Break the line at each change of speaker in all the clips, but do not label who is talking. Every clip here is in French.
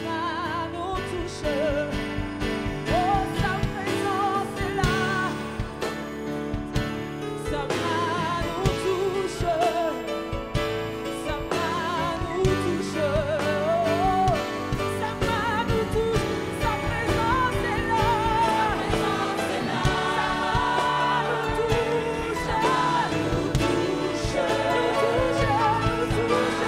main nous touche. Oh, sa présence est là. Sa main nous touche. Sa main nous touche. Oh, sa main nous touche. Sa présence est là. Sa présence est là. Sa main nous touche. Sa main nous touche. Nous touche.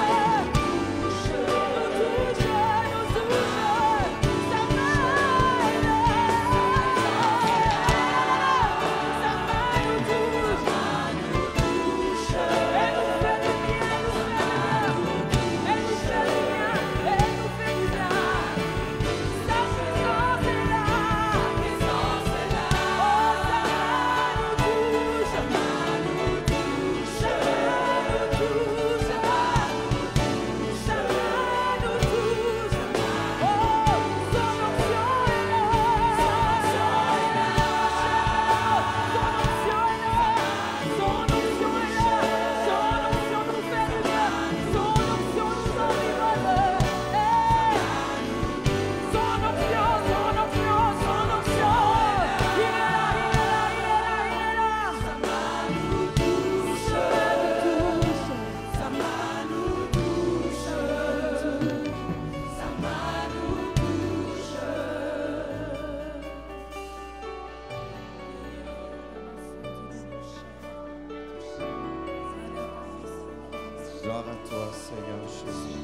Gloire à toi, Seigneur Jésus.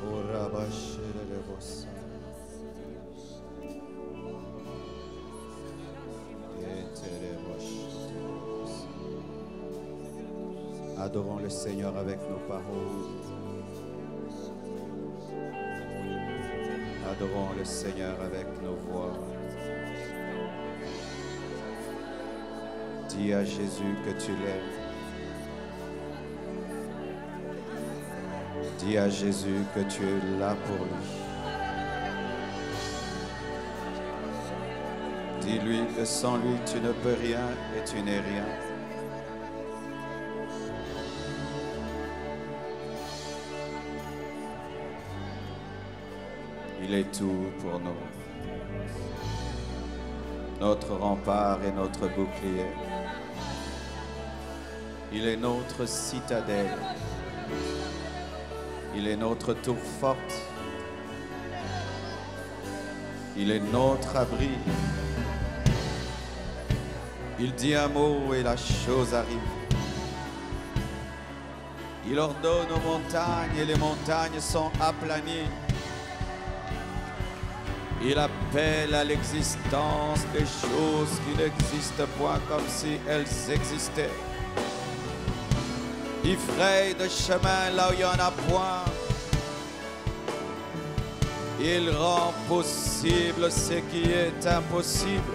Oh, Rabba Shele Bossa. Adorons le Seigneur avec nos paroles. Adorons le Seigneur avec nos voix. Dis à Jésus que tu l'aimes. Dis à Jésus que tu es là pour lui. Dis-lui que sans lui tu ne peux rien et tu n'es rien. Il est tout pour nous. Notre rempart et notre bouclier. Il est notre citadelle. Il est notre tour forte. Il est notre abri. Il dit un mot et la chose arrive. Il ordonne aux montagnes et les montagnes sont aplanies. Il appelle à l'existence des choses qui n'existent point comme si elles existaient. Il fraye de chemin là où il n'y en a point. Il rend possible ce qui est impossible.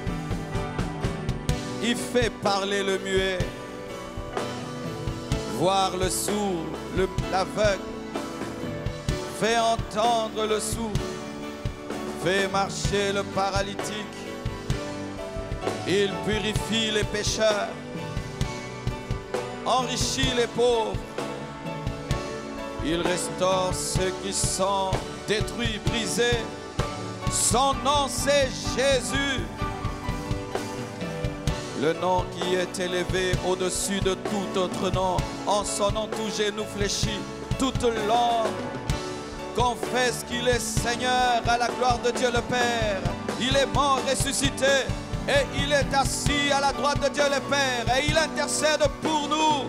Il fait parler le muet, voir le sourd, l'aveugle, fait entendre le sourd, fait marcher le paralytique. Il purifie les pécheurs, enrichit les pauvres. Il restaure ceux qui sont détruits, brisés. Son nom c'est Jésus. Le nom qui est élevé au-dessus de tout autre nom. En son nom tout genou fléchit, toute langue confesse qu'il est Seigneur à la gloire de Dieu le Père. Il est mort, ressuscité et il est assis à la droite de Dieu le Père et il intercède pour nous.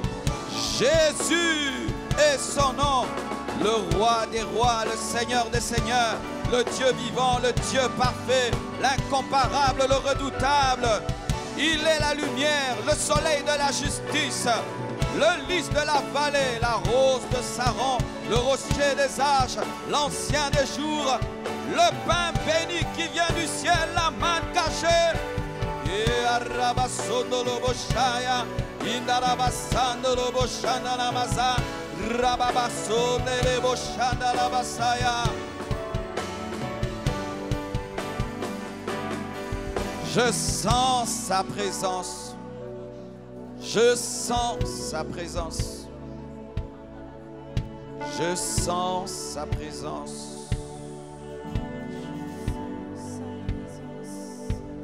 Jésus est son nom, le roi des rois, le Seigneur des seigneurs, le Dieu vivant, le Dieu parfait, l'incomparable, le redoutable. Il est la lumière, le soleil de la justice, le lys de la vallée, la rose de Saron, le rocher des âges, l'ancien des jours, le pain béni qui vient du ciel, la main cachée. Et Arabasondo Loboshaya, Indarabasando Loboshana Namasa, Rababasone Leboshana Labasaya. Je sens sa présence. Je sens sa présence. Je sens sa présence.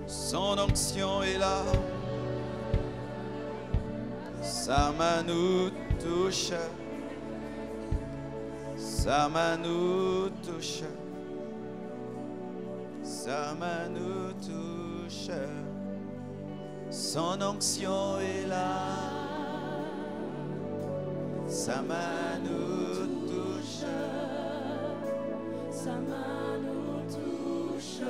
Son onction est là. Sa main nous touche. Sa main nous touche. Sa main nous touche. Son onction est là. Sa main nous touche.
Sa main nous touche.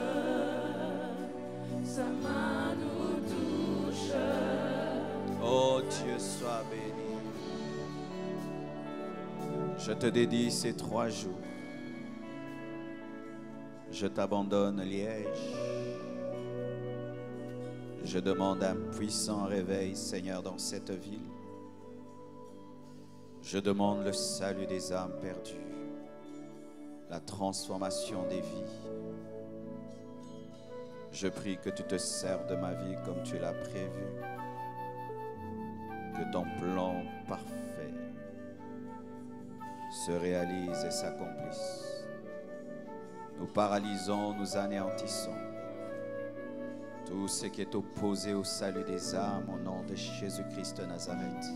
Sa main nous touche.
Oh Dieu, sois béni. Je te dédie ces 3 jours. Je t'abandonne Liège. Je demande un puissant réveil, Seigneur, dans cette ville. Je demande le salut des âmes perdues, la transformation des vies. Je prie que tu te serves de ma vie comme tu l'as prévu, que ton plan parfait se réalise et s'accomplisse. Nous paralysons, nous anéantissons tout ce qui est opposé au salut des âmes au nom de Jésus-Christ de Nazareth.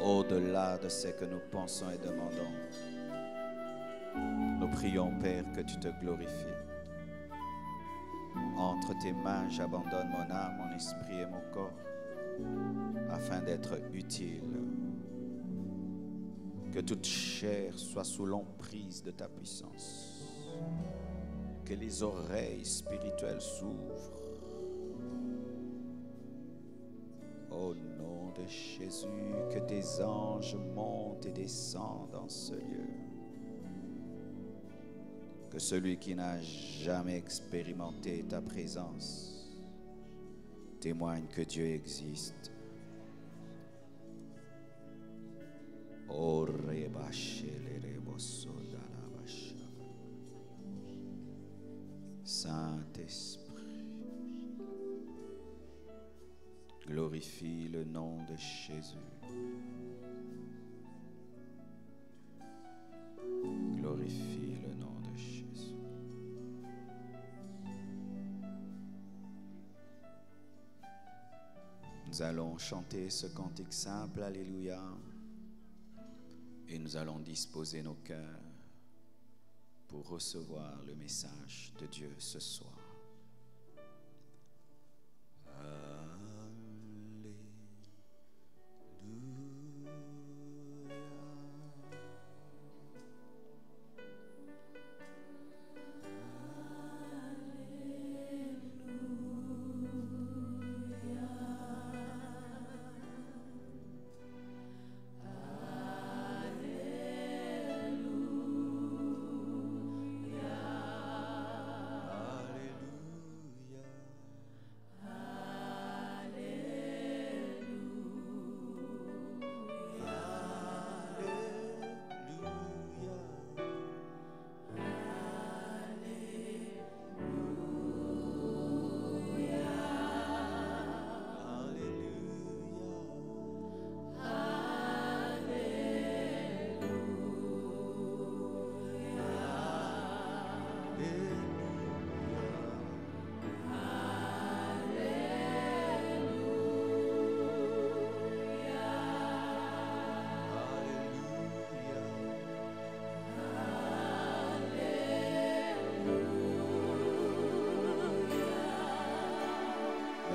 Au-delà de ce que nous pensons et demandons, nous prions, Père, que tu te glorifies. Entre tes mains, j'abandonne mon âme, mon esprit et mon corps, afin d'être utile. Que toute chair soit sous l'emprise de ta puissance. Que les oreilles spirituelles s'ouvrent. Au nom de Jésus, que tes anges montent et descendent dans ce lieu. Que celui qui n'a jamais expérimenté ta présence témoigne que Dieu existe. Oh, Saint-Esprit, glorifie le nom de Jésus. Glorifie le nom de Jésus. Nous allons chanter ce cantique simple, Alléluia. Et nous allons disposer nos cœurs pour recevoir le message de Dieu ce soir.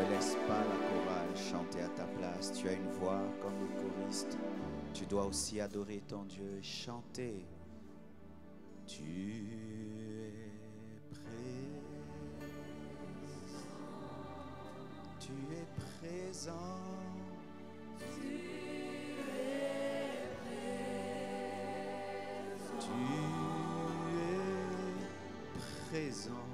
Laisse pas la chorale chanter à ta place. Tu as une voix comme le choriste. Tu dois aussi adorer ton Dieu et chanter. Tu es présent. Tu es présent. Tu es présent.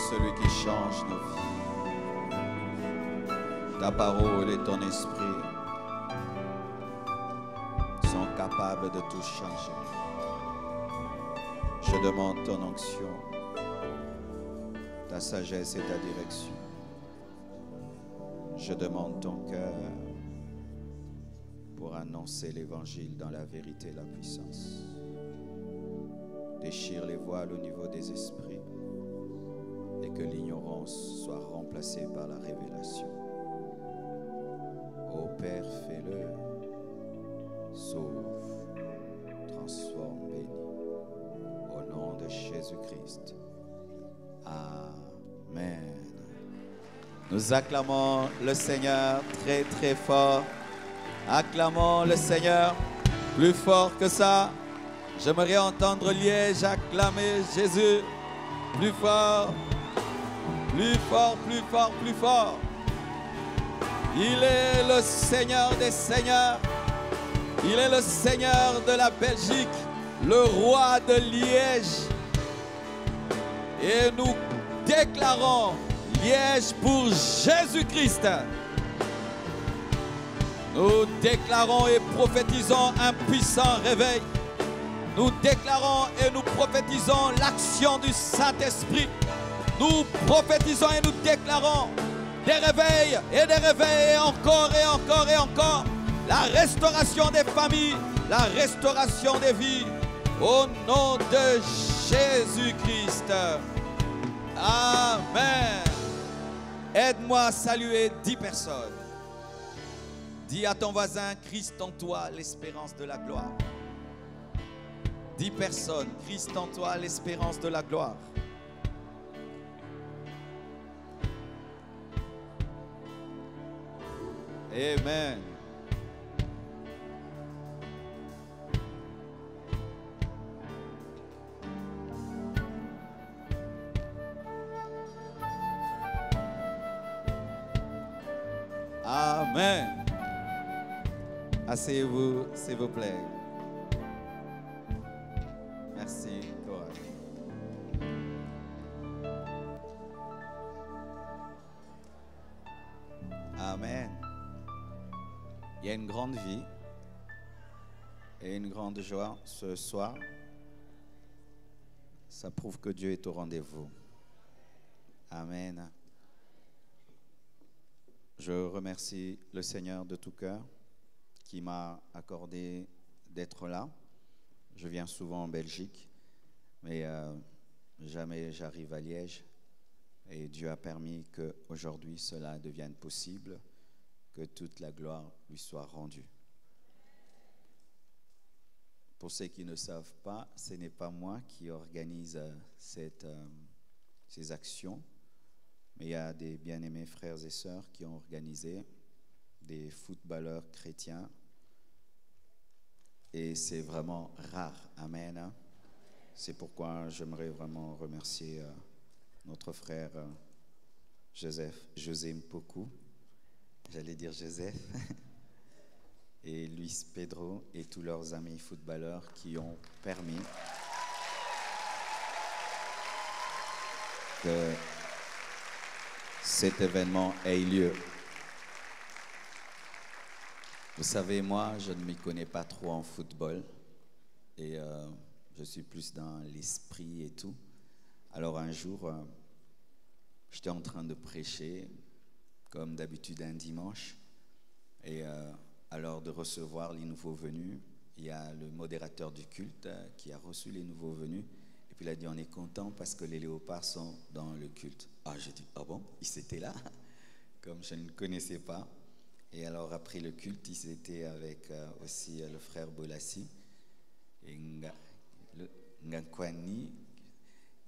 celui qui change nos vies. Ta parole et ton esprit sont capables de tout changer. Je demande ton onction, ta sagesse et ta direction. Je demande ton cœur pour annoncer l'évangile dans la vérité et la puissance. Déchire les voiles au niveau des esprits et que l'ignorance soit remplacée par la révélation. Ô Père, fais-le, sauve, transforme, bénis. Au nom de Jésus-Christ. Amen. Nous acclamons le Seigneur très très fort. Acclamons le Seigneur plus fort que ça. J'aimerais entendre Liège acclamer Jésus plus fort, plus fort, plus fort, plus fort. Il est le Seigneur des Seigneurs. Il est le Seigneur de la Belgique, le roi de Liège. Et nous déclarons Liège pour Jésus-Christ. Nous déclarons et prophétisons un puissant réveil. Nous déclarons et nous prophétisons l'action du Saint-Esprit. Nous prophétisons et nous déclarons des réveils et des réveils et encore et encore et encore. La restauration des familles, la restauration des vies. Au nom de Jésus-Christ. Amen. Aide-moi à saluer 10 personnes. Dis à ton voisin, Christ en toi, l'espérance de la gloire. 10 personnes, Christ en toi, l'espérance de la gloire. Amen. Amen. Asseyez-vous, s'il vous plaît. Merci, Cora. Amen. Il y a une grande vie et une grande joie ce soir. Ça prouve que Dieu est au rendez-vous. Amen. Je remercie le Seigneur de tout cœur qui m'a accordé d'être là. Je viens souvent en Belgique, mais jamais j'arrive à Liège. Et Dieu a permis qu'aujourd'hui cela devienne possible, que toute la gloire lui soit rendue. Pour ceux qui ne savent pas, ce n'est pas moi qui organise ces actions, mais il y a des bien-aimés frères et sœurs qui ont organisé, des footballeurs chrétiens, et c'est vraiment rare. Amen. C'est pourquoi j'aimerais vraiment remercier notre frère José Mpoku, j'allais dire Joseph, et Luis Pedro et tous leurs amis footballeurs qui ont permis que cet événement ait lieu. Vous savez, moi, je ne m'y connais pas trop en football et je suis plus dans l'esprit et tout. Alors un jour, j'étais en train de prêcher, comme d'habitude un dimanche, et alors de recevoir les nouveaux venus, il y a le modérateur du culte qui a reçu les nouveaux venus, et puis il a dit on est content parce que les léopards sont dans le culte. Ah, j'ai dit, ah bon, ils étaient là, comme je ne connaissais pas. Et alors après le culte, ils étaient avec aussi le frère Bolassi et Ngankwani.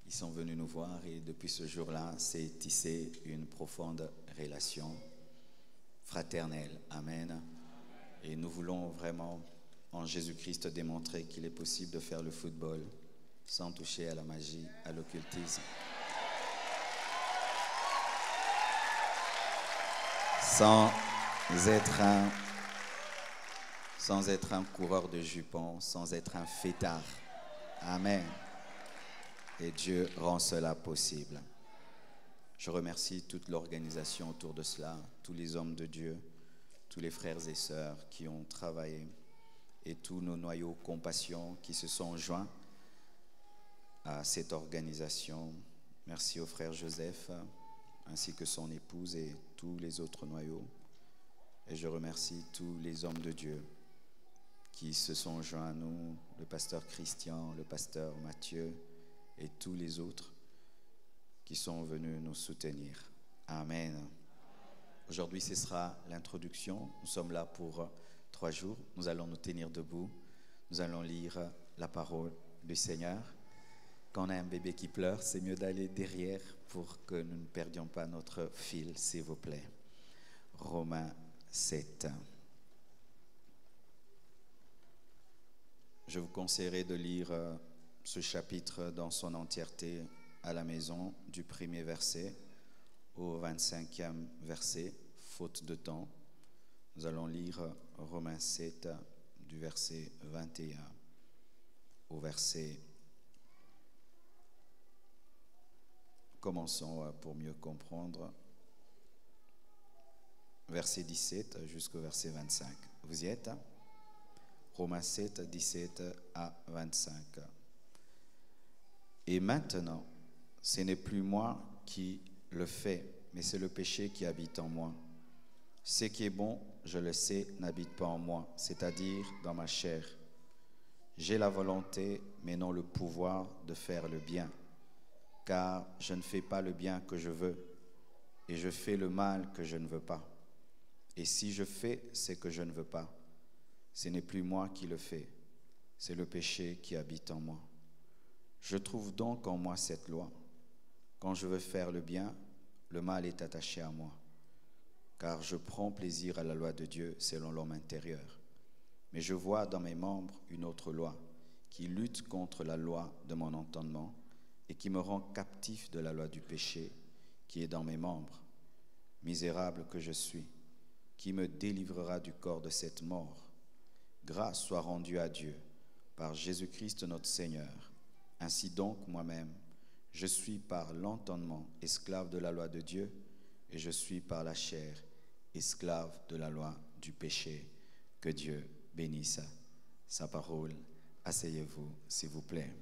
Ils sont venus nous voir et depuis ce jour-là, c'est tissé une profonde relation fraternelle. Amen. Et nous voulons vraiment, en Jésus-Christ, démontrer qu'il est possible de faire le football sans toucher à la magie, à l'occultisme. Sans être un coureur de jupons, sans être un fêtard. Amen. Et Dieu rend cela possible. Je remercie toute l'organisation autour de cela, tous les hommes de Dieu, tous les frères et sœurs qui ont travaillé et tous nos noyaux compassion qui se sont joints à cette organisation. Merci au frère Joseph ainsi que son épouse et tous les autres noyaux. Et je remercie tous les hommes de Dieu qui se sont joints à nous, le pasteur Christian, le pasteur Mathieu et tous les autres qui sont venus nous soutenir. Amen. Aujourd'hui, ce sera l'introduction. Nous sommes là pour 3 jours. Nous allons nous tenir debout. Nous allons lire la parole du Seigneur. Quand on a un bébé qui pleure, c'est mieux d'aller derrière pour que nous ne perdions pas notre fil, s'il vous plaît. Romains 7. Je vous conseillerais de lire ce chapitre dans son entièreté à la maison, du 1er verset au 25e verset, faute de temps. Nous allons lire Romains 7 du verset 21 au verset... Commençons pour mieux comprendre. Verset 17 jusqu'au verset 25. Vous y êtes? Romains 7, 17 à 25. Et maintenant, ce n'est plus moi qui le fais, mais c'est le péché qui habite en moi. Ce qui est bon, je le sais, n'habite pas en moi, c'est-à-dire dans ma chair. J'ai la volonté, mais non le pouvoir de faire le bien. Car je ne fais pas le bien que je veux, et je fais le mal que je ne veux pas. Et si je fais ce que je ne veux pas, ce n'est plus moi qui le fais, c'est le péché qui habite en moi. Je trouve donc en moi cette loi. Quand je veux faire le bien, le mal est attaché à moi. Car je prends plaisir à la loi de Dieu selon l'homme intérieur. Mais je vois dans mes membres une autre loi, qui lutte contre la loi de mon entendement, et qui me rend captif de la loi du péché qui est dans mes membres. Misérable que je suis, qui me délivrera du corps de cette mort? Grâce soit rendue à Dieu par Jésus-Christ notre Seigneur. Ainsi donc, moi-même, je suis par l'entendement esclave de la loi de Dieu, et je suis par la chair esclave de la loi du péché. Que Dieu bénisse sa parole. Asseyez-vous, s'il vous plaît.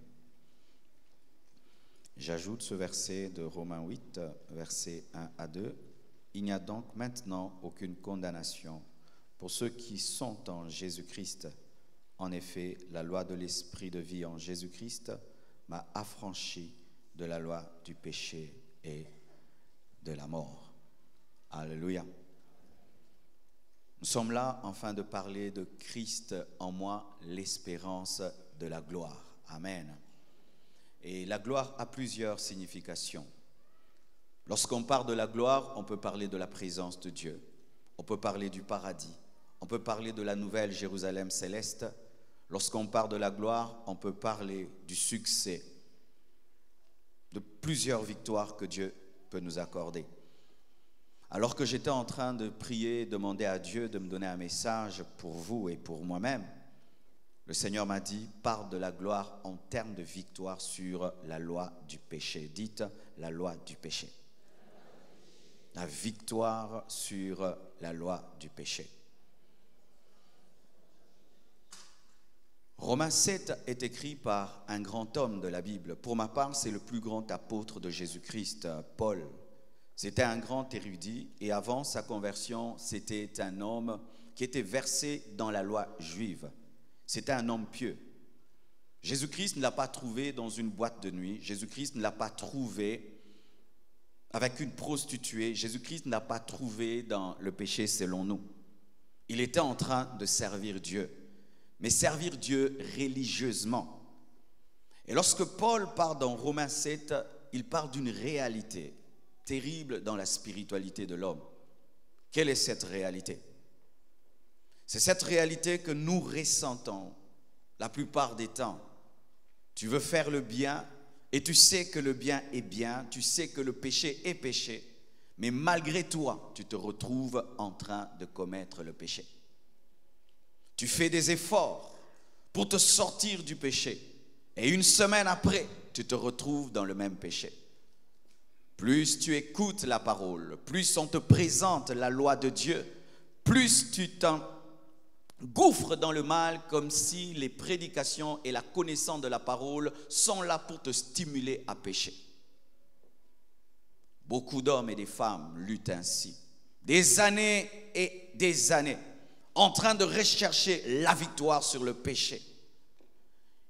J'ajoute ce verset de Romains 8, versets 1 à 2. Il n'y a donc maintenant aucune condamnation pour ceux qui sont en Jésus-Christ. En effet, la loi de l'esprit de vie en Jésus-Christ m'a affranchi de la loi du péché et de la mort. Alléluia. Nous sommes là afin de parler de Christ en moi, l'espérance de la gloire. Amen. Et la gloire a plusieurs significations. Lorsqu'on parle de la gloire, on peut parler de la présence de Dieu. On peut parler du paradis. On peut parler de la nouvelle Jérusalem céleste. Lorsqu'on parle de la gloire, on peut parler du succès, de plusieurs victoires que Dieu peut nous accorder. Alors que j'étais en train de prier, demander à Dieu de me donner un message pour vous et pour moi-même, le Seigneur m'a dit, parle de la gloire en termes de victoire sur la loi du péché. Dites la loi du péché. La victoire sur la loi du péché. Romains 7 est écrit par un grand homme de la Bible. Pour ma part, c'est le plus grand apôtre de Jésus-Christ, Paul. C'était un grand érudit et avant sa conversion, c'était un homme qui était versé dans la loi juive. C'était un homme pieux. Jésus-Christ ne l'a pas trouvé dans une boîte de nuit. Jésus-Christ ne l'a pas trouvé avec une prostituée. Jésus-Christ ne l'a pas trouvé dans le péché selon nous. Il était en train de servir Dieu, mais servir Dieu religieusement. Et lorsque Paul parle dans Romains 7, il parle d'une réalité terrible dans la spiritualité de l'homme. Quelle est cette réalité? C'est cette réalité que nous ressentons la plupart des temps. Tu veux faire le bien et tu sais que le bien est bien, tu sais que le péché est péché, mais malgré toi, tu te retrouves en train de commettre le péché. Tu fais des efforts pour te sortir du péché et une semaine après, tu te retrouves dans le même péché. plus tu écoutes la parole, plus on te présente la loi de Dieu, plus tu t'engouffres dans le mal, comme si les prédications et la connaissance de la parole sont là pour te stimuler à pécher. Beaucoup d'hommes et de femmes luttent ainsi, des années et des années, en train de rechercher la victoire sur le péché.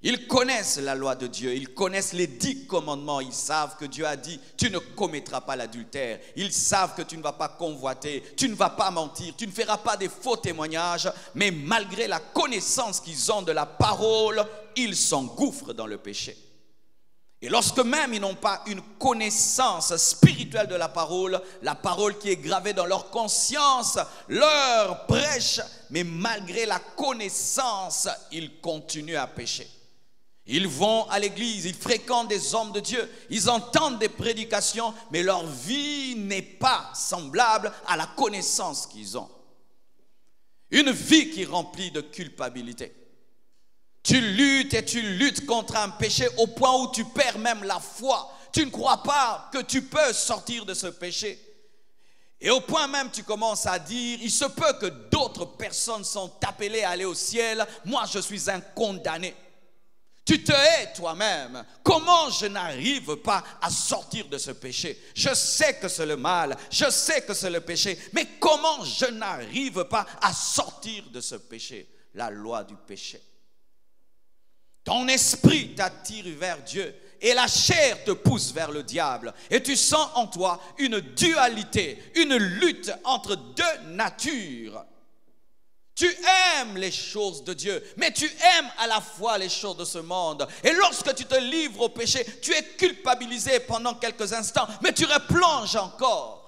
Ils connaissent la loi de Dieu, ils connaissent les 10 commandements, ils savent que Dieu a dit « tu ne commettras pas l'adultère », ils savent que tu ne vas pas convoiter, tu ne vas pas mentir, tu ne feras pas des faux témoignages, mais malgré la connaissance qu'ils ont de la parole, ils s'engouffrent dans le péché. Et lorsque même ils n'ont pas une connaissance spirituelle de la parole qui est gravée dans leur conscience, leur prêche, mais malgré la connaissance, ils continuent à pécher. Ils vont à l'église, ils fréquentent des hommes de Dieu, ils entendent des prédications, mais leur vie n'est pas semblable à la connaissance qu'ils ont. Une vie qui est remplie de culpabilité. Tu luttes et tu luttes contre un péché au point où tu perds même la foi. Tu ne crois pas que tu peux sortir de ce péché. Et au point même tu commences à dire, il se peut que d'autres personnes sont appelées à aller au ciel, moi je suis un condamné. Tu te hais toi-même. Comment je n'arrive pas à sortir de ce péché? Je sais que c'est le mal, je sais que c'est le péché, mais comment je n'arrive pas à sortir de ce péché? La loi du péché. Ton esprit t'attire vers Dieu et la chair te pousse vers le diable. Et tu sens en toi une dualité, une lutte entre 2 natures. Tu aimes les choses de Dieu, mais tu aimes à la fois les choses de ce monde. Et lorsque tu te livres au péché, tu es culpabilisé pendant quelques instants, mais tu replonges encore.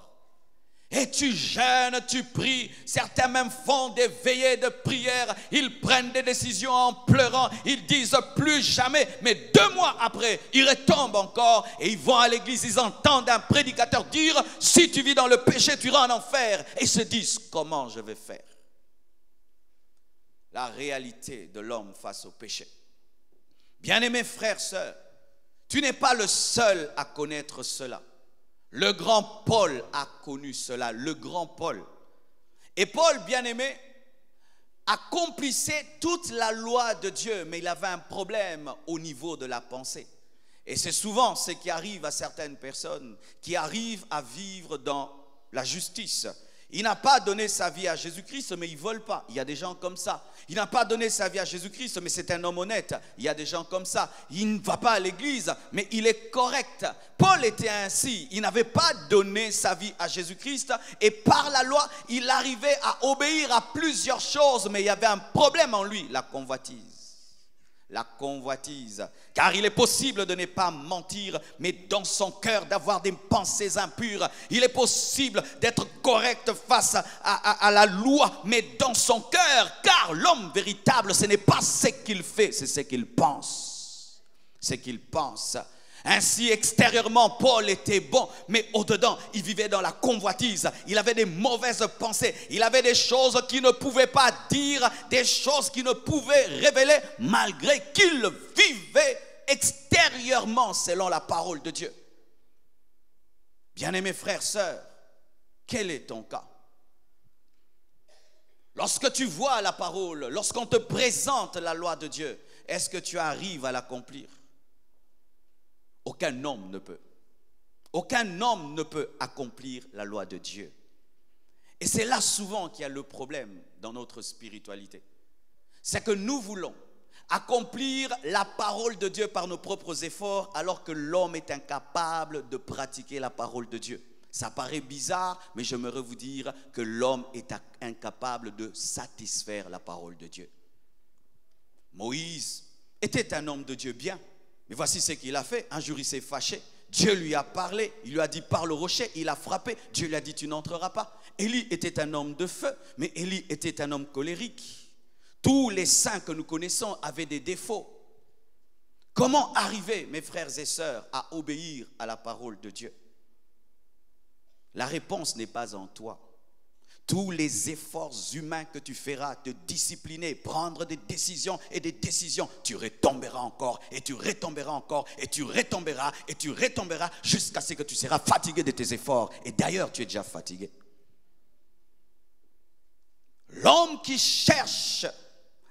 Et tu jeûnes, tu pries, certains même font des veillées de prière, ils prennent des décisions en pleurant, ils disent plus jamais, mais 2 mois après, ils retombent encore et ils vont à l'église, ils entendent un prédicateur dire, si tu vis dans le péché, tu iras en enfer, et ils se disent, comment je vais faire? La réalité de l'homme face au péché. Bien-aimés frères, sœurs, tu n'es pas le seul à connaître cela. Le grand Paul a connu cela, le grand Paul. Et Paul, bien-aimé, accomplissait toute la loi de Dieu, mais il avait un problème au niveau de la pensée. Et c'est souvent ce qui arrive à certaines personnes qui arrivent à vivre dans la justice. Il n'a pas donné sa vie à Jésus-Christ, mais il ne vole pas. Il y a des gens comme ça. Il n'a pas donné sa vie à Jésus-Christ, mais c'est un homme honnête. Il y a des gens comme ça. Il ne va pas à l'église, mais il est correct. Paul était ainsi. Il n'avait pas donné sa vie à Jésus-Christ. Et par la loi, il arrivait à obéir à plusieurs choses, mais il y avait un problème en lui, la convoitise. La convoitise, car il est possible de ne pas mentir, mais dans son cœur d'avoir des pensées impures. Il est possible d'être correct face à la loi, mais dans son cœur, car l'homme véritable, ce n'est pas ce qu'il fait, c'est ce qu'il pense. Ce qu'il pense. Ainsi, extérieurement, Paul était bon, mais au-dedans, il vivait dans la convoitise. Il avait des mauvaises pensées. Il avait des choses qu'il ne pouvait pas dire, des choses qu'il ne pouvait révéler, malgré qu'il vivait extérieurement selon la parole de Dieu. Bien-aimés frères, sœurs, quel est ton cas? Lorsque tu vois la parole, lorsqu'on te présente la loi de Dieu, est-ce que tu arrives à l'accomplir? Aucun homme ne peut. Aucun homme ne peut accomplir la loi de Dieu. Et c'est là souvent qu'il y a le problème dans notre spiritualité. C'est que nous voulons accomplir la parole de Dieu par nos propres efforts, alors que l'homme est incapable de pratiquer la parole de Dieu. Ça paraît bizarre, mais j'aimerais vous dire que l'homme est incapable de satisfaire la parole de Dieu. Moïse était un homme de Dieu bien. Mais voici ce qu'il a fait. Un jour, il s'est fâché. Dieu lui a parlé. Il lui a dit, parle au rocher. Il a frappé. Dieu lui a dit, tu n'entreras pas. Élie était un homme de feu, mais Élie était un homme colérique. Tous les saints que nous connaissons avaient des défauts. Comment arriver, mes frères et sœurs, à obéir à la parole de Dieu? La réponse n'est pas en toi. tous les efforts humains que tu feras, te discipliner, prendre des décisions et des décisions, tu retomberas encore et tu retomberas encore et tu retomberas et tu retomberas jusqu'à ce que tu seras fatigué de tes efforts. Et d'ailleurs, tu es déjà fatigué. L'homme qui cherche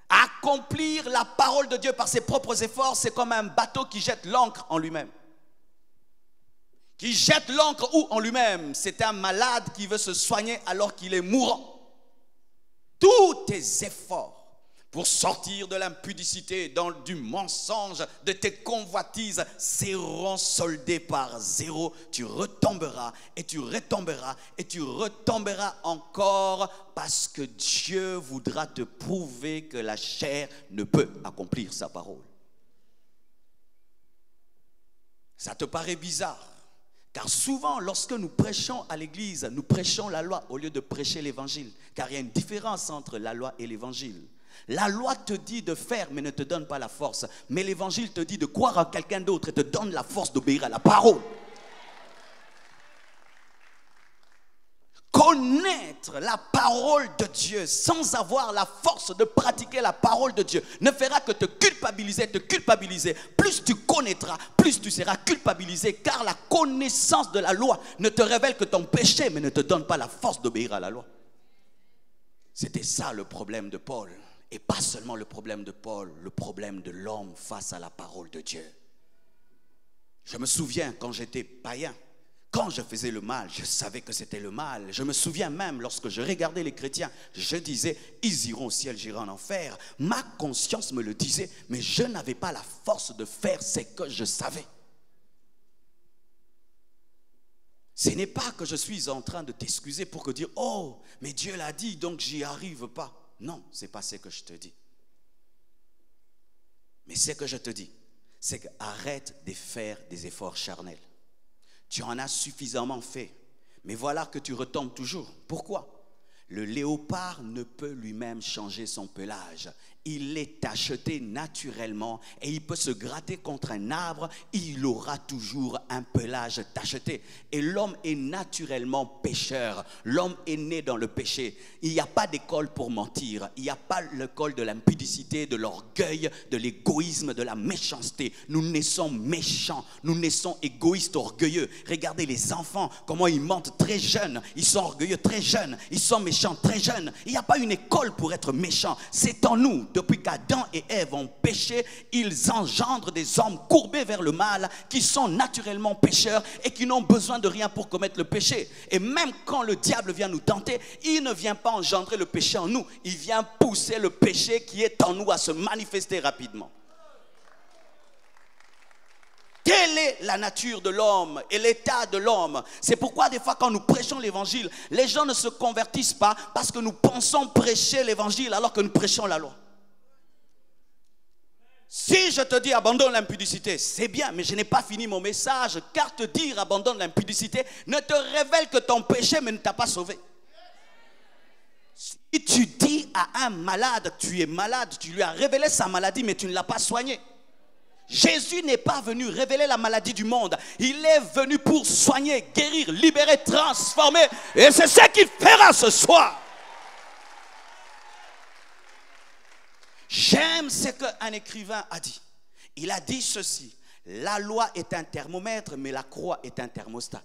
à accomplir la parole de Dieu par ses propres efforts, c'est comme un bateau qui jette l'ancre en lui-même. Qui jette l'ancre où en lui-même? C'est un malade qui veut se soigner alors qu'il est mourant. Tous tes efforts pour sortir de l'impudicité, du mensonge, de tes convoitises seront soldés par zéro. Tu retomberas et tu retomberas et tu retomberas encore parce que Dieu voudra te prouver que la chair ne peut accomplir sa parole. Ça te paraît bizarre? Car souvent, lorsque nous prêchons à l'église, nous prêchons la loi au lieu de prêcher l'évangile. Car il y a une différence entre la loi et l'évangile. La loi te dit de faire, mais ne te donne pas la force. Mais l'évangile te dit de croire en quelqu'un d'autre et te donne la force d'obéir à la parole. Connaître la parole de Dieu sans avoir la force de pratiquer la parole de Dieu ne fera que te culpabiliser. Plus tu connaîtras, plus tu seras culpabilisé, car la connaissance de la loi ne te révèle que ton péché, mais ne te donne pas la force d'obéir à la loi. C'était ça le problème de Paul. Et pas seulement le problème de Paul, le problème de l'homme face à la parole de Dieu. Je me souviens quand j'étais païen, quand je faisais le mal, je savais que c'était le mal. Je me souviens même lorsque je regardais les chrétiens, je disais, ils iront au ciel, j'irai en enfer. Ma conscience me le disait, mais je n'avais pas la force de faire ce que je savais. Ce n'est pas que je suis en train de t'excuser pour que dire, oh, mais Dieu l'a dit, donc j'y arrive pas. Non, ce n'est pas ce que je te dis. Mais ce que je te dis, c'est qu'arrête de faire des efforts charnels. Tu en as suffisamment fait, mais voilà que tu retombes toujours. Pourquoi? Le léopard ne peut lui-même changer son pelage. Il est tacheté naturellement et il peut se gratter contre un arbre, il aura toujours un pelage tacheté. Et l'homme est naturellement pécheur. L'homme est né dans le péché. Il n'y a pas d'école pour mentir. Il n'y a pas l'école de l'impudicité, de l'orgueil, de l'égoïsme, de la méchanceté. Nous naissons méchants, nous naissons égoïstes, orgueilleux. Regardez les enfants, comment ils mentent très jeunes. Ils sont orgueilleux très jeunes, ils sont méchants très jeunes. Il n'y a pas une école pour être méchant. C'est en nous. Depuis qu'Adam et Ève ont péché, ils engendrent des hommes courbés vers le mal, qui sont naturellement pécheurs et qui n'ont besoin de rien pour commettre le péché. Et même quand le diable vient nous tenter, il ne vient pas engendrer le péché en nous, il vient pousser le péché qui est en nous à se manifester rapidement. Quelle est la nature de l'homme et l'état de l'homme? C'est pourquoi des fois quand nous prêchons l'évangile, les gens ne se convertissent pas parce que nous pensons prêcher l'évangile alors que nous prêchons la loi. Si je te dis abandonne l'impudicité, c'est bien, mais je n'ai pas fini mon message, car te dire abandonne l'impudicité ne te révèle que ton péché, mais ne t'a pas sauvé. Si tu dis à un malade, tu es malade, tu lui as révélé sa maladie, mais tu ne l'as pas soigné. Jésus n'est pas venu révéler la maladie du monde. Il est venu pour soigner, guérir, libérer, transformer. Et c'est ce qu'il fera ce soir. J'aime ce qu'un écrivain a dit. Il a dit ceci: la loi est un thermomètre, mais la croix est un thermostat.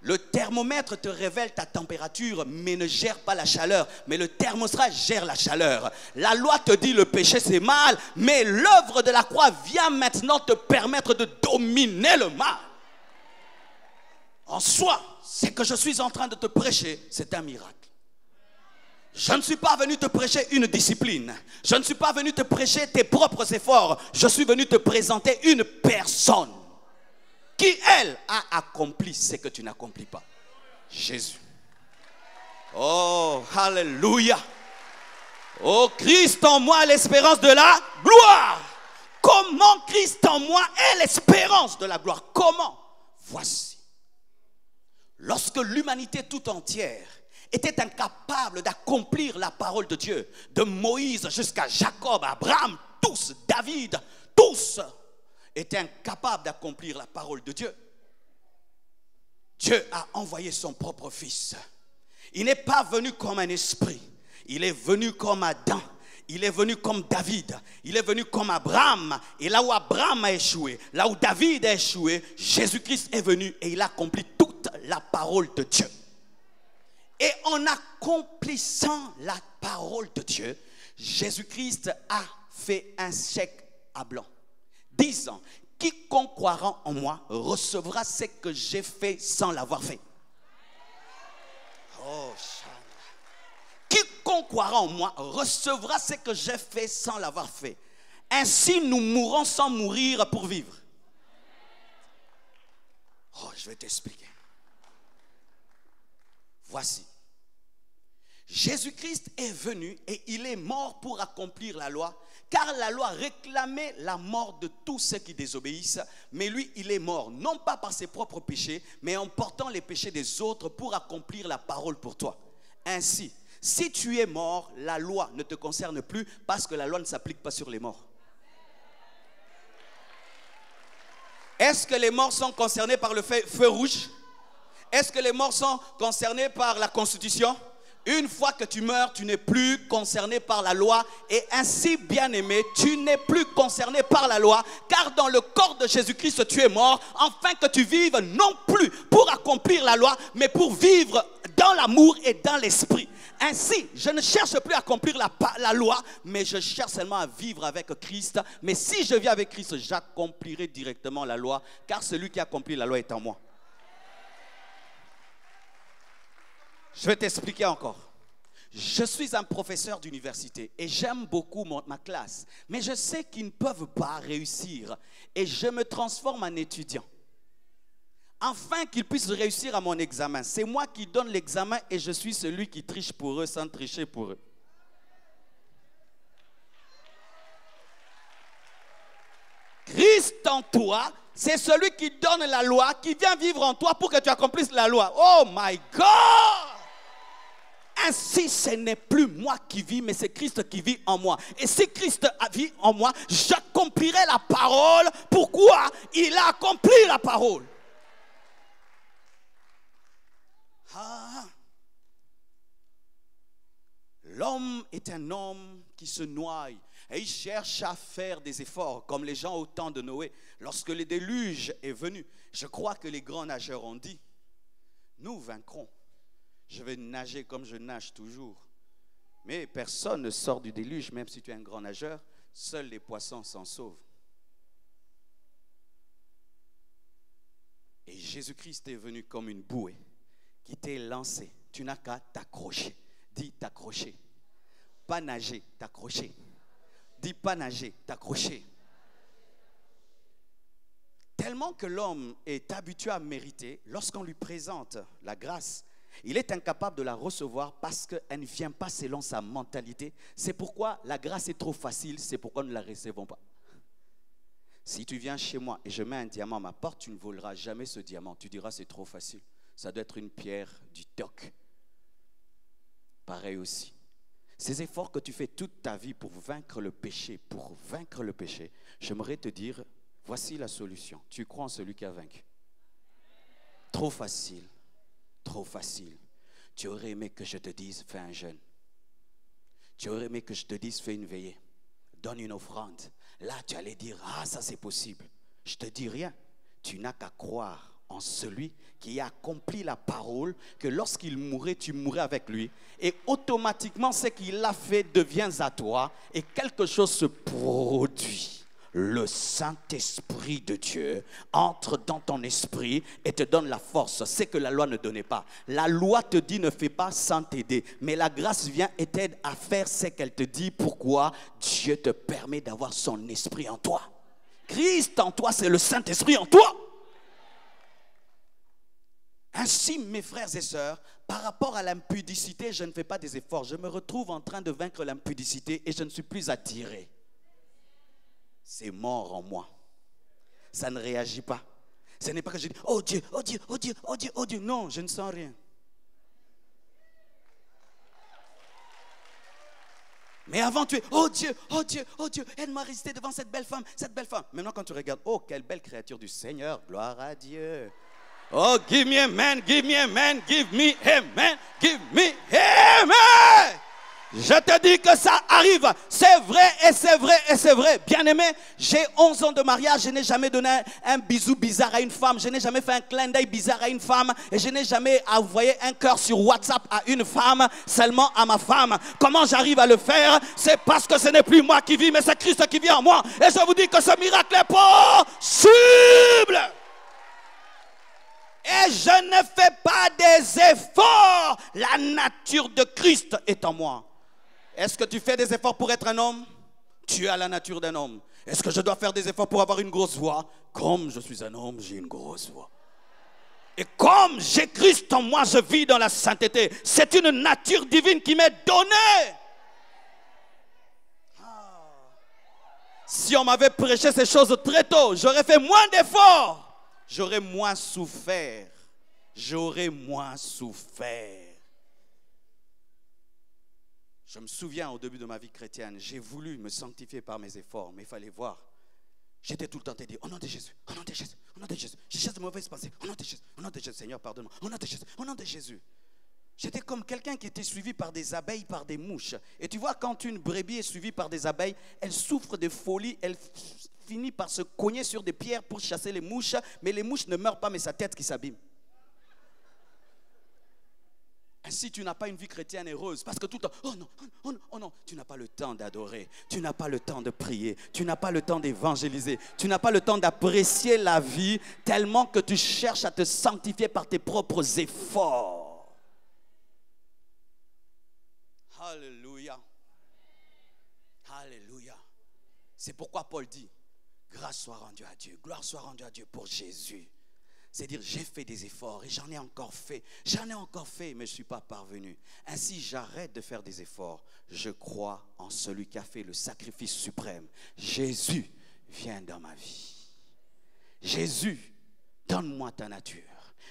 Le thermomètre te révèle ta température, mais ne gère pas la chaleur. Mais le thermostat gère la chaleur. La loi te dit le péché c'est mal, mais l'œuvre de la croix vient maintenant te permettre de dominer le mal. En soi, ce que je suis en train de te prêcher, c'est un miracle. Je ne suis pas venu te prêcher une discipline. Je ne suis pas venu te prêcher tes propres efforts. Je suis venu te présenter une personne qui, elle, a accompli ce que tu n'accomplis pas. Jésus. Oh, alléluia. Oh, Christ en moi, l'espérance de la gloire. Comment Christ en moi est l'espérance de la gloire? Comment? Voici. Lorsque l'humanité tout entière était incapable d'accomplir la parole de Dieu, de Moïse jusqu'à Jacob, Abraham, tous, David, tous étaient incapables d'accomplir la parole de Dieu. Dieu a envoyé son propre fils.
Il n'est pas venu comme un esprit. Il est venu comme Adam. Il est venu comme David. Il est venu comme Abraham. Et là où Abraham a échoué, là où David a échoué, Jésus-Christ est venu et il a accompli toute la parole de Dieu. Et en accomplissant la parole de Dieu, Jésus-Christ a fait un chèque à blanc, disant, quiconque croira en moi recevra ce que j'ai fait sans l'avoir fait. Oh, quiconque croira en moi recevra ce que j'ai fait sans l'avoir fait. Ainsi, nous mourrons sans mourir pour vivre. Oh, je vais t'expliquer. Voici. Jésus-Christ est venu et il est mort pour accomplir la loi, car la loi réclamait la mort de tous ceux qui désobéissent, mais lui, il est mort, non pas par ses propres péchés, mais en portant les péchés des autres pour accomplir la parole pour toi. Ainsi, si tu es mort, la loi ne te concerne plus parce que la loi ne s'applique pas sur les morts. Est-ce que les morts sont concernés par le feu rouge? Est-ce que les morts sont concernés par la Constitution? Une fois que tu meurs, tu n'es plus concerné par la loi. Et ainsi, bien-aimé, tu n'es plus concerné par la loi. Car dans le corps de Jésus-Christ, tu es mort. Afin que tu vives non plus pour accomplir la loi, mais pour vivre dans l'amour et dans l'esprit. Ainsi, je ne cherche plus à accomplir la loi, mais je cherche seulement à vivre avec Christ. Mais si je vis avec Christ, j'accomplirai directement la loi. Car celui qui accomplit la loi est en moi. Je vais t'expliquer encore. Je suis un professeur d'université et j'aime beaucoup ma classe. Mais je sais qu'ils ne peuvent pas réussir et je me transforme en étudiant. Afin qu'ils puissent réussir à mon examen. C'est moi qui donne l'examen et je suis celui qui triche pour eux sans tricher pour eux. Christ en toi, c'est celui qui donne la loi, qui vient vivre en toi pour que tu accomplisses la loi. Oh my God! Ainsi, ce n'est plus moi qui vis, mais c'est Christ qui vit en moi. Et si Christ vit en moi, j'accomplirai la parole. Pourquoi? Il a accompli la parole. Ah. L'homme est un homme qui se noie et il cherche à faire des efforts, comme les gens au temps de Noé. Lorsque le déluge est venu, je crois que les grands nageurs ont dit, nous vaincrons. Je vais nager comme je nage toujours. Mais personne ne sort du déluge, même si tu es un grand nageur. Seuls les poissons s'en sauvent. Et Jésus-Christ est venu comme une bouée qui t'est lancée. Tu n'as qu'à t'accrocher. Dis t'accrocher. Pas nager, t'accrocher. Dis pas nager, t'accrocher. Tellement que l'homme est habitué à mériter, lorsqu'on lui présente la grâce, il est incapable de la recevoir parce qu'elle ne vient pas selon sa mentalité. C'est pourquoi la grâce est trop facile, c'est pourquoi nous ne la recevons pas. Si tu viens chez moi et je mets un diamant à ma porte, tu ne voleras jamais ce diamant. Tu diras c'est trop facile. Ça doit être une pierre du toc. Pareil aussi. Ces efforts que tu fais toute ta vie pour vaincre le péché, j'aimerais te dire, voici la solution. Tu crois en celui qui a vaincu. Trop facile. Trop facile. Tu aurais aimé que je te dise, fais un jeûne. Tu aurais aimé que je te dise, fais une veillée. Donne une offrande. Là, tu allais dire, ah, ça c'est possible. Je te dis rien. Tu n'as qu'à croire en celui qui a accompli la parole, que lorsqu'il mourait, tu mourrais avec lui. Et automatiquement, ce qu'il a fait devient à toi et quelque chose se produit. Le Saint-Esprit de Dieu entre dans ton esprit et te donne la force. C'est que la loi ne donnait pas. La loi te dit ne fais pas sans t'aider. Mais la grâce vient et t'aide à faire ce qu'elle te dit. Pourquoi? Dieu te permet d'avoir son esprit en toi. Christ en toi, c'est le Saint-Esprit en toi. Ainsi, mes frères et sœurs, par rapport à l'impudicité, je ne fais pas des efforts. Je me retrouve en train de vaincre l'impudicité et je ne suis plus attiré. C'est mort en moi. Ça ne réagit pas. Ce n'est pas que je dis, oh Dieu, oh Dieu, oh Dieu, oh Dieu, oh Dieu. Non, je ne sens rien. Mais avant tu es, oh Dieu, oh Dieu, oh Dieu, aide-moi à résister devant cette belle femme, cette belle femme. Maintenant quand tu regardes, oh quelle belle créature du Seigneur, gloire à Dieu. Oh, give me amen, give me amen, give me amen, give me amen. Je te dis que ça arrive, c'est vrai et c'est vrai et c'est vrai. Bien-aimé, j'ai 11 ans de mariage, je n'ai jamais donné un bisou bizarre à une femme, je n'ai jamais fait un clin d'œil bizarre à une femme et je n'ai jamais envoyé un cœur sur WhatsApp à une femme, seulement à ma femme. Comment j'arrive à le faire? C'est parce que ce n'est plus moi qui vis, mais c'est Christ qui vit en moi. Et je vous dis que ce miracle est possible. Et je ne fais pas des efforts. La nature de Christ est en moi. Est-ce que tu fais des efforts pour être un homme? Tu as la nature d'un homme. Est-ce que je dois faire des efforts pour avoir une grosse voix? Comme je suis un homme, j'ai une grosse voix. Et comme j'ai Christ en moi, je vis dans la sainteté. C'est une nature divine qui m'est donnée. Si on m'avait prêché ces choses très tôt, j'aurais fait moins d'efforts. J'aurais moins souffert. J'aurais moins souffert. Je me souviens au début de ma vie chrétienne, j'ai voulu me sanctifier par mes efforts, mais il fallait voir. J'étais tout le temps à dire, au nom de Jésus, au nom de Jésus, au nom de Jésus. J'ai chasse de mauvaises pensées, au nom de Jésus, au nom de Jésus, Seigneur, pardonne-moi, au nom de Jésus, au nom de Jésus. J'étais comme quelqu'un qui était suivi par des abeilles, par des mouches. Et tu vois, quand une brebis est suivie par des abeilles, elle souffre de folie, elle finit par se cogner sur des pierres pour chasser les mouches, mais les mouches ne meurent pas, mais sa tête qui s'abîme. Ainsi, tu n'as pas une vie chrétienne heureuse parce que tout le temps, oh non, oh non, oh non, tu n'as pas le temps d'adorer, tu n'as pas le temps de prier, tu n'as pas le temps d'évangéliser, tu n'as pas le temps d'apprécier la vie tellement que tu cherches à te sanctifier par tes propres efforts. Alléluia. Alléluia. C'est pourquoi Paul dit, grâce soit rendue à Dieu, gloire soit rendue à Dieu pour Jésus. C'est dire, j'ai fait des efforts et j'en ai encore fait, mais je ne suis pas parvenu. Ainsi, j'arrête de faire des efforts. Je crois en celui qui a fait le sacrifice suprême. Jésus, viens dans ma vie. Jésus, donne-moi ta nature.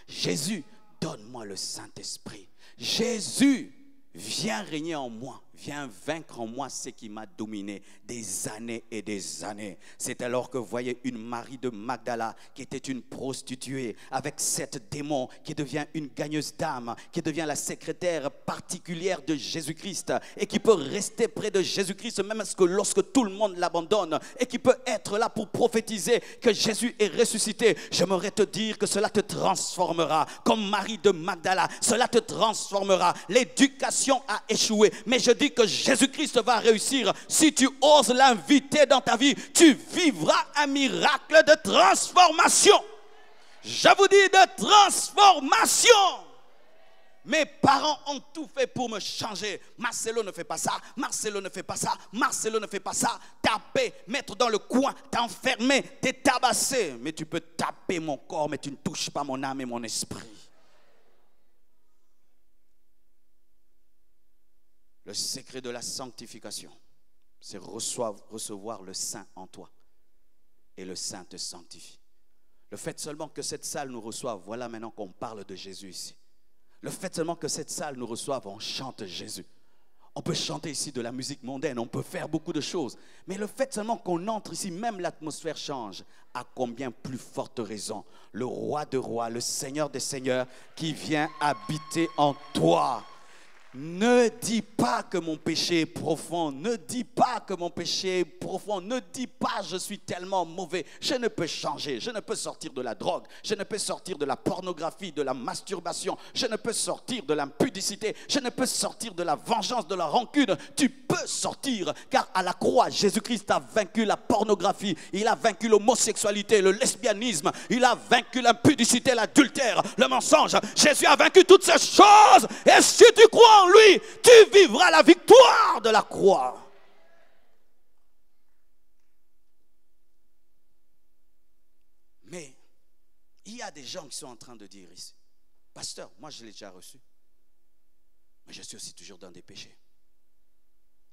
Jésus, donne-moi le Saint-Esprit. Jésus, viens régner en moi. Viens vaincre en moi ce qui m'a dominé des années et des années. C'est alors que vous voyez une Marie de Magdala qui était une prostituée avec 7 démons qui devient une gagneuse d'âme, qui devient la secrétaire particulière de Jésus-Christ et qui peut rester près de Jésus-Christ même lorsque tout le monde l'abandonne et qui peut être là pour prophétiser que Jésus est ressuscité. J'aimerais te dire que cela te transformera comme Marie de Magdala. Cela te transformera. L'éducation a échoué, mais je dis que Jésus-Christ va réussir. Si tu oses l'inviter dans ta vie, tu vivras un miracle de transformation. Je vous dis de transformation. Mes parents ont tout fait pour me changer. Marcelo ne fait pas ça, Marcelo ne fait pas ça, Marcelo ne fait pas ça. Taper, mettre dans le coin, t'enfermer, t'es tabassé. Mais tu peux taper mon corps, mais tu ne touches pas mon âme et mon esprit. Le secret de la sanctification, c'est recevoir le Saint en toi. Et le Saint te sanctifie. Le fait seulement que cette salle nous reçoive, voilà maintenant qu'on parle de Jésus ici. Le fait seulement que cette salle nous reçoive, on chante Jésus. On peut chanter ici de la musique mondaine, on peut faire beaucoup de choses. Mais le fait seulement qu'on entre ici, même l'atmosphère change. À combien plus forte raison, le roi de rois, le Seigneur des seigneurs qui vient habiter en toi. Ne dis pas que mon péché est profond. Ne dis pas que mon péché est profond. Ne dis pas je suis tellement mauvais. Je ne peux changer. Je ne peux sortir de la drogue. Je ne peux sortir de la pornographie, de la masturbation. Je ne peux sortir de l'impudicité. Je ne peux sortir de la vengeance, de la rancune. Tu peux sortir car à la croix, Jésus-Christ a vaincu la pornographie. Il a vaincu l'homosexualité, le lesbianisme. Il a vaincu l'impudicité, l'adultère, le mensonge. Jésus a vaincu toutes ces choses. Et si tu crois en lui, tu vivras la victoire de la croix. Mais il y a des gens qui sont en train de dire ici, pasteur, moi je l'ai déjà reçu, mais je suis aussi toujours dans des péchés.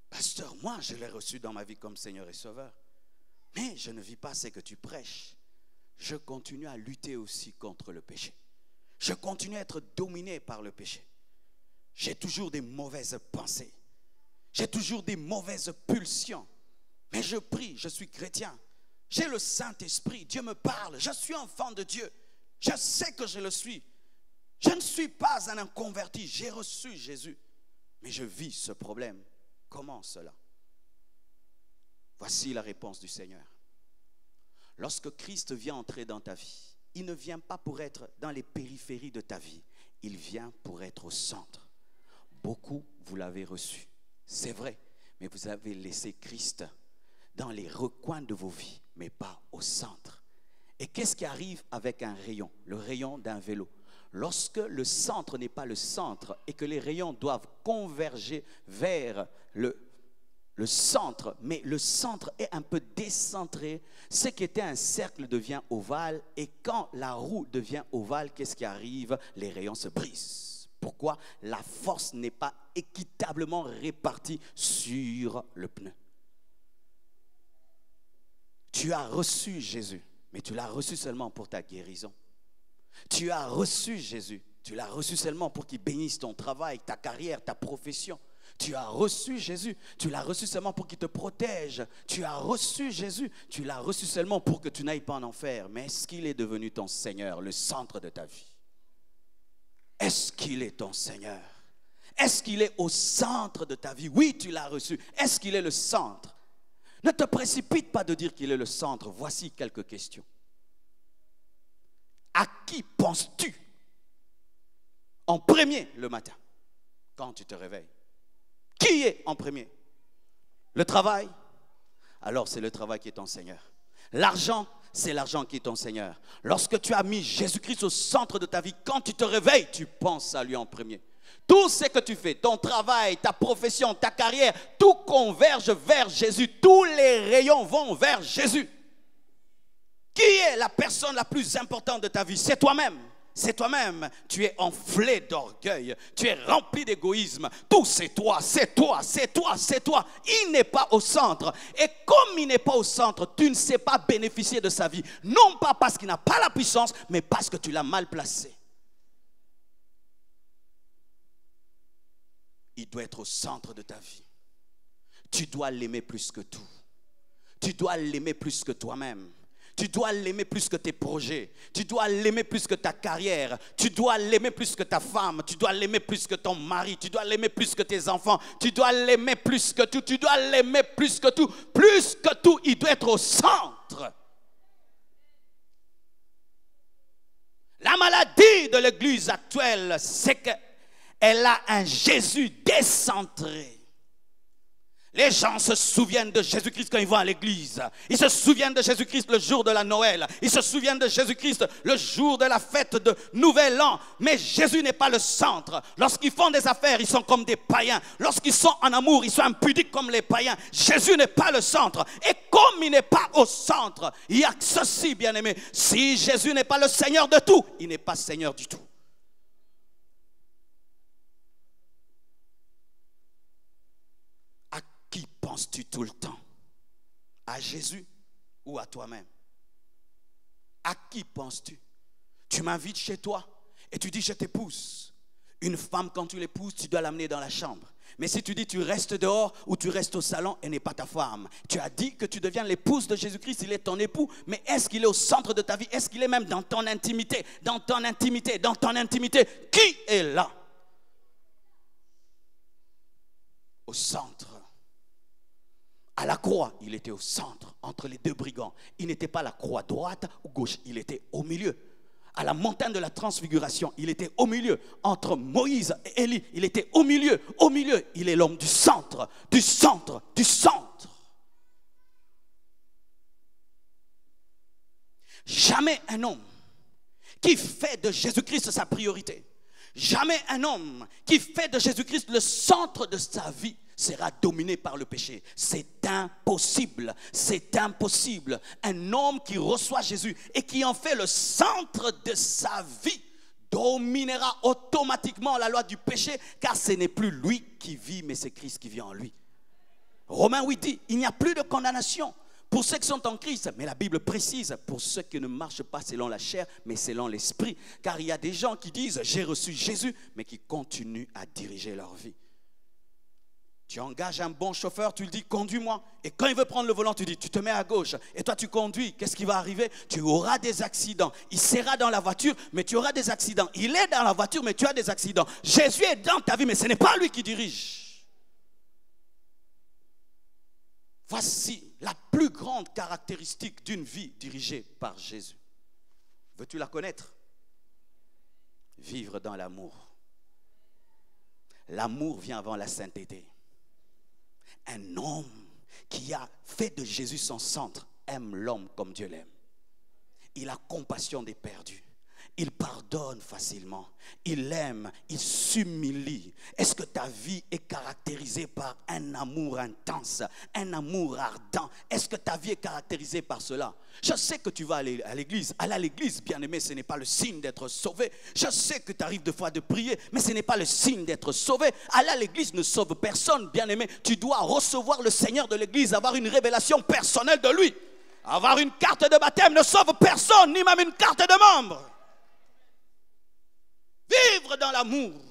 Pasteur, moi je l'ai reçu dans ma vie comme Seigneur et Sauveur, mais je ne vis pas ce que tu prêches. Je continue à lutter aussi contre le péché. Je continue à être dominé par le péché. J'ai toujours des mauvaises pensées. J'ai toujours des mauvaises pulsions. Mais je prie, je suis chrétien. J'ai le Saint-Esprit, Dieu me parle, je suis enfant de Dieu. Je sais que je le suis. Je ne suis pas un inconverti. J'ai reçu Jésus. Mais je vis ce problème. Comment cela? Voici la réponse du Seigneur. Lorsque Christ vient entrer dans ta vie, il ne vient pas pour être dans les périphéries de ta vie. Il vient pour être au centre. Beaucoup, vous l'avez reçu. C'est vrai, mais vous avez laissé Christ dans les recoins de vos vies, mais pas au centre. Et qu'est-ce qui arrive avec un rayon? Le rayon d'un vélo. Lorsque le centre n'est pas le centre et que les rayons doivent converger vers le centre, mais le centre est un peu décentré, ce qui était un cercle devient ovale, et quand la roue devient ovale, qu'est-ce qui arrive? Les rayons se brisent. Pourquoi? La force n'est pas équitablement répartie sur le pneu. Tu as reçu Jésus, mais tu l'as reçu seulement pour ta guérison. Tu as reçu Jésus, tu l'as reçu seulement pour qu'il bénisse ton travail, ta carrière, ta profession. Tu as reçu Jésus, tu l'as reçu seulement pour qu'il te protège. Tu as reçu Jésus, tu l'as reçu seulement pour que tu n'ailles pas en enfer. Mais est-ce qu'il est devenu ton Seigneur, le centre de ta vie? Est-ce qu'il est ton Seigneur? Est-ce qu'il est au centre de ta vie? Oui, tu l'as reçu. Est-ce qu'il est le centre? Ne te précipite pas de dire qu'il est le centre. Voici quelques questions. À qui penses-tu en premier le matin quand tu te réveilles? Qui est en premier? Le travail? Alors c'est le travail qui est ton Seigneur. L'argent? C'est l'argent qui est ton Seigneur. Lorsque tu as mis Jésus-Christ au centre de ta vie, quand tu te réveilles, tu penses à lui en premier. Tout ce que tu fais, ton travail, ta profession, ta carrière, tout converge vers Jésus. Tous les rayons vont vers Jésus. Qui est la personne la plus importante de ta vie? C'est toi-même. C'est toi-même. Tu es enflé d'orgueil. Tu es rempli d'égoïsme. Tout c'est toi, c'est toi, c'est toi, c'est toi. Il n'est pas au centre. Et comme il n'est pas au centre, tu ne sais pas bénéficier de sa vie. Non pas parce qu'il n'a pas la puissance, mais parce que tu l'as mal placé. Il doit être au centre de ta vie. Tu dois l'aimer plus que tout. Tu dois l'aimer plus que toi-même. Tu dois l'aimer plus que tes projets. Tu dois l'aimer plus que ta carrière. Tu dois l'aimer plus que ta femme. Tu dois l'aimer plus que ton mari. Tu dois l'aimer plus que tes enfants. Tu dois l'aimer plus que tout. Tu dois l'aimer plus que tout. Plus que tout, il doit être au centre. La maladie de l'église actuelle, c'est qu'elle a un Jésus décentré. Les gens se souviennent de Jésus-Christ quand ils vont à l'église. Ils se souviennent de Jésus-Christ le jour de la Noël. Ils se souviennent de Jésus-Christ le jour de la fête de Nouvel An. Mais Jésus n'est pas le centre. Lorsqu'ils font des affaires, ils sont comme des païens. Lorsqu'ils sont en amour, ils sont impudiques comme les païens. Jésus n'est pas le centre. Et comme il n'est pas au centre, il y a ceci, bien-aimé. Si Jésus n'est pas le Seigneur de tout, il n'est pas Seigneur du tout. Qui penses-tu tout le temps? À Jésus ou à toi-même? À qui penses-tu? Tu m'invites chez toi et tu dis je t'épouse. Une femme, quand tu l'épouses, tu dois l'amener dans la chambre. Mais si tu dis tu restes dehors ou tu restes au salon, elle n'est pas ta femme. Tu as dit que tu deviens l'épouse de Jésus-Christ, il est ton époux. Mais est-ce qu'il est au centre de ta vie? Est-ce qu'il est même dans ton intimité? Dans ton intimité, dans ton intimité. Qui est là? Au centre. À la croix, il était au centre, entre les deux brigands. Il n'était pas à la croix droite ou gauche, il était au milieu. À la montagne de la transfiguration, il était au milieu. Entre Moïse et Élie, il était au milieu. Au milieu, il est l'homme du centre, du centre, du centre. Jamais un homme qui fait de Jésus-Christ sa priorité, jamais un homme qui fait de Jésus-Christ le centre de sa vie sera dominé par le péché. C'est impossible. C'est impossible. Un homme qui reçoit Jésus et qui en fait le centre de sa vie dominera automatiquement la loi du péché, car ce n'est plus lui qui vit, mais c'est Christ qui vit en lui. Romains 8 dit, il n'y a plus de condamnation pour ceux qui sont en Christ. Mais la Bible précise, pour ceux qui ne marchent pas selon la chair, mais selon l'esprit. Car il y a des gens qui disent, j'ai reçu Jésus, mais qui continuent à diriger leur vie. Tu engages un bon chauffeur, tu lui dis conduis-moi. Et quand il veut prendre le volant, tu dis tu te mets à gauche. Et toi tu conduis. Qu'est-ce qui va arriver? Tu auras des accidents. Il sera dans la voiture, mais tu auras des accidents. Il est dans la voiture, mais tu as des accidents. Jésus est dans ta vie, mais ce n'est pas lui qui dirige. Voici la plus grande caractéristique d'une vie dirigée par Jésus. Veux-tu la connaître? Vivre dans l'amour. L'amour vient avant la sainteté. Un homme qui a fait de Jésus son centre aime l'homme comme Dieu l'aime. Il a compassion des perdus. Il pardonne facilement. Il aime, il s'humilie. Est-ce que ta vie est caractérisée par un amour intense, un amour ardent? Est-ce que ta vie est caractérisée par cela? Je sais que tu vas aller à l'église. Aller à l'église, bien-aimé, ce n'est pas le signe d'être sauvé. Je sais que tu arrives des fois de prier, mais ce n'est pas le signe d'être sauvé. Aller à l'église ne sauve personne, bien-aimé. Tu dois recevoir le Seigneur de l'église, avoir une révélation personnelle de lui. Avoir une carte de baptême ne sauve personne, ni même une carte de membre. Vivre dans l'amour,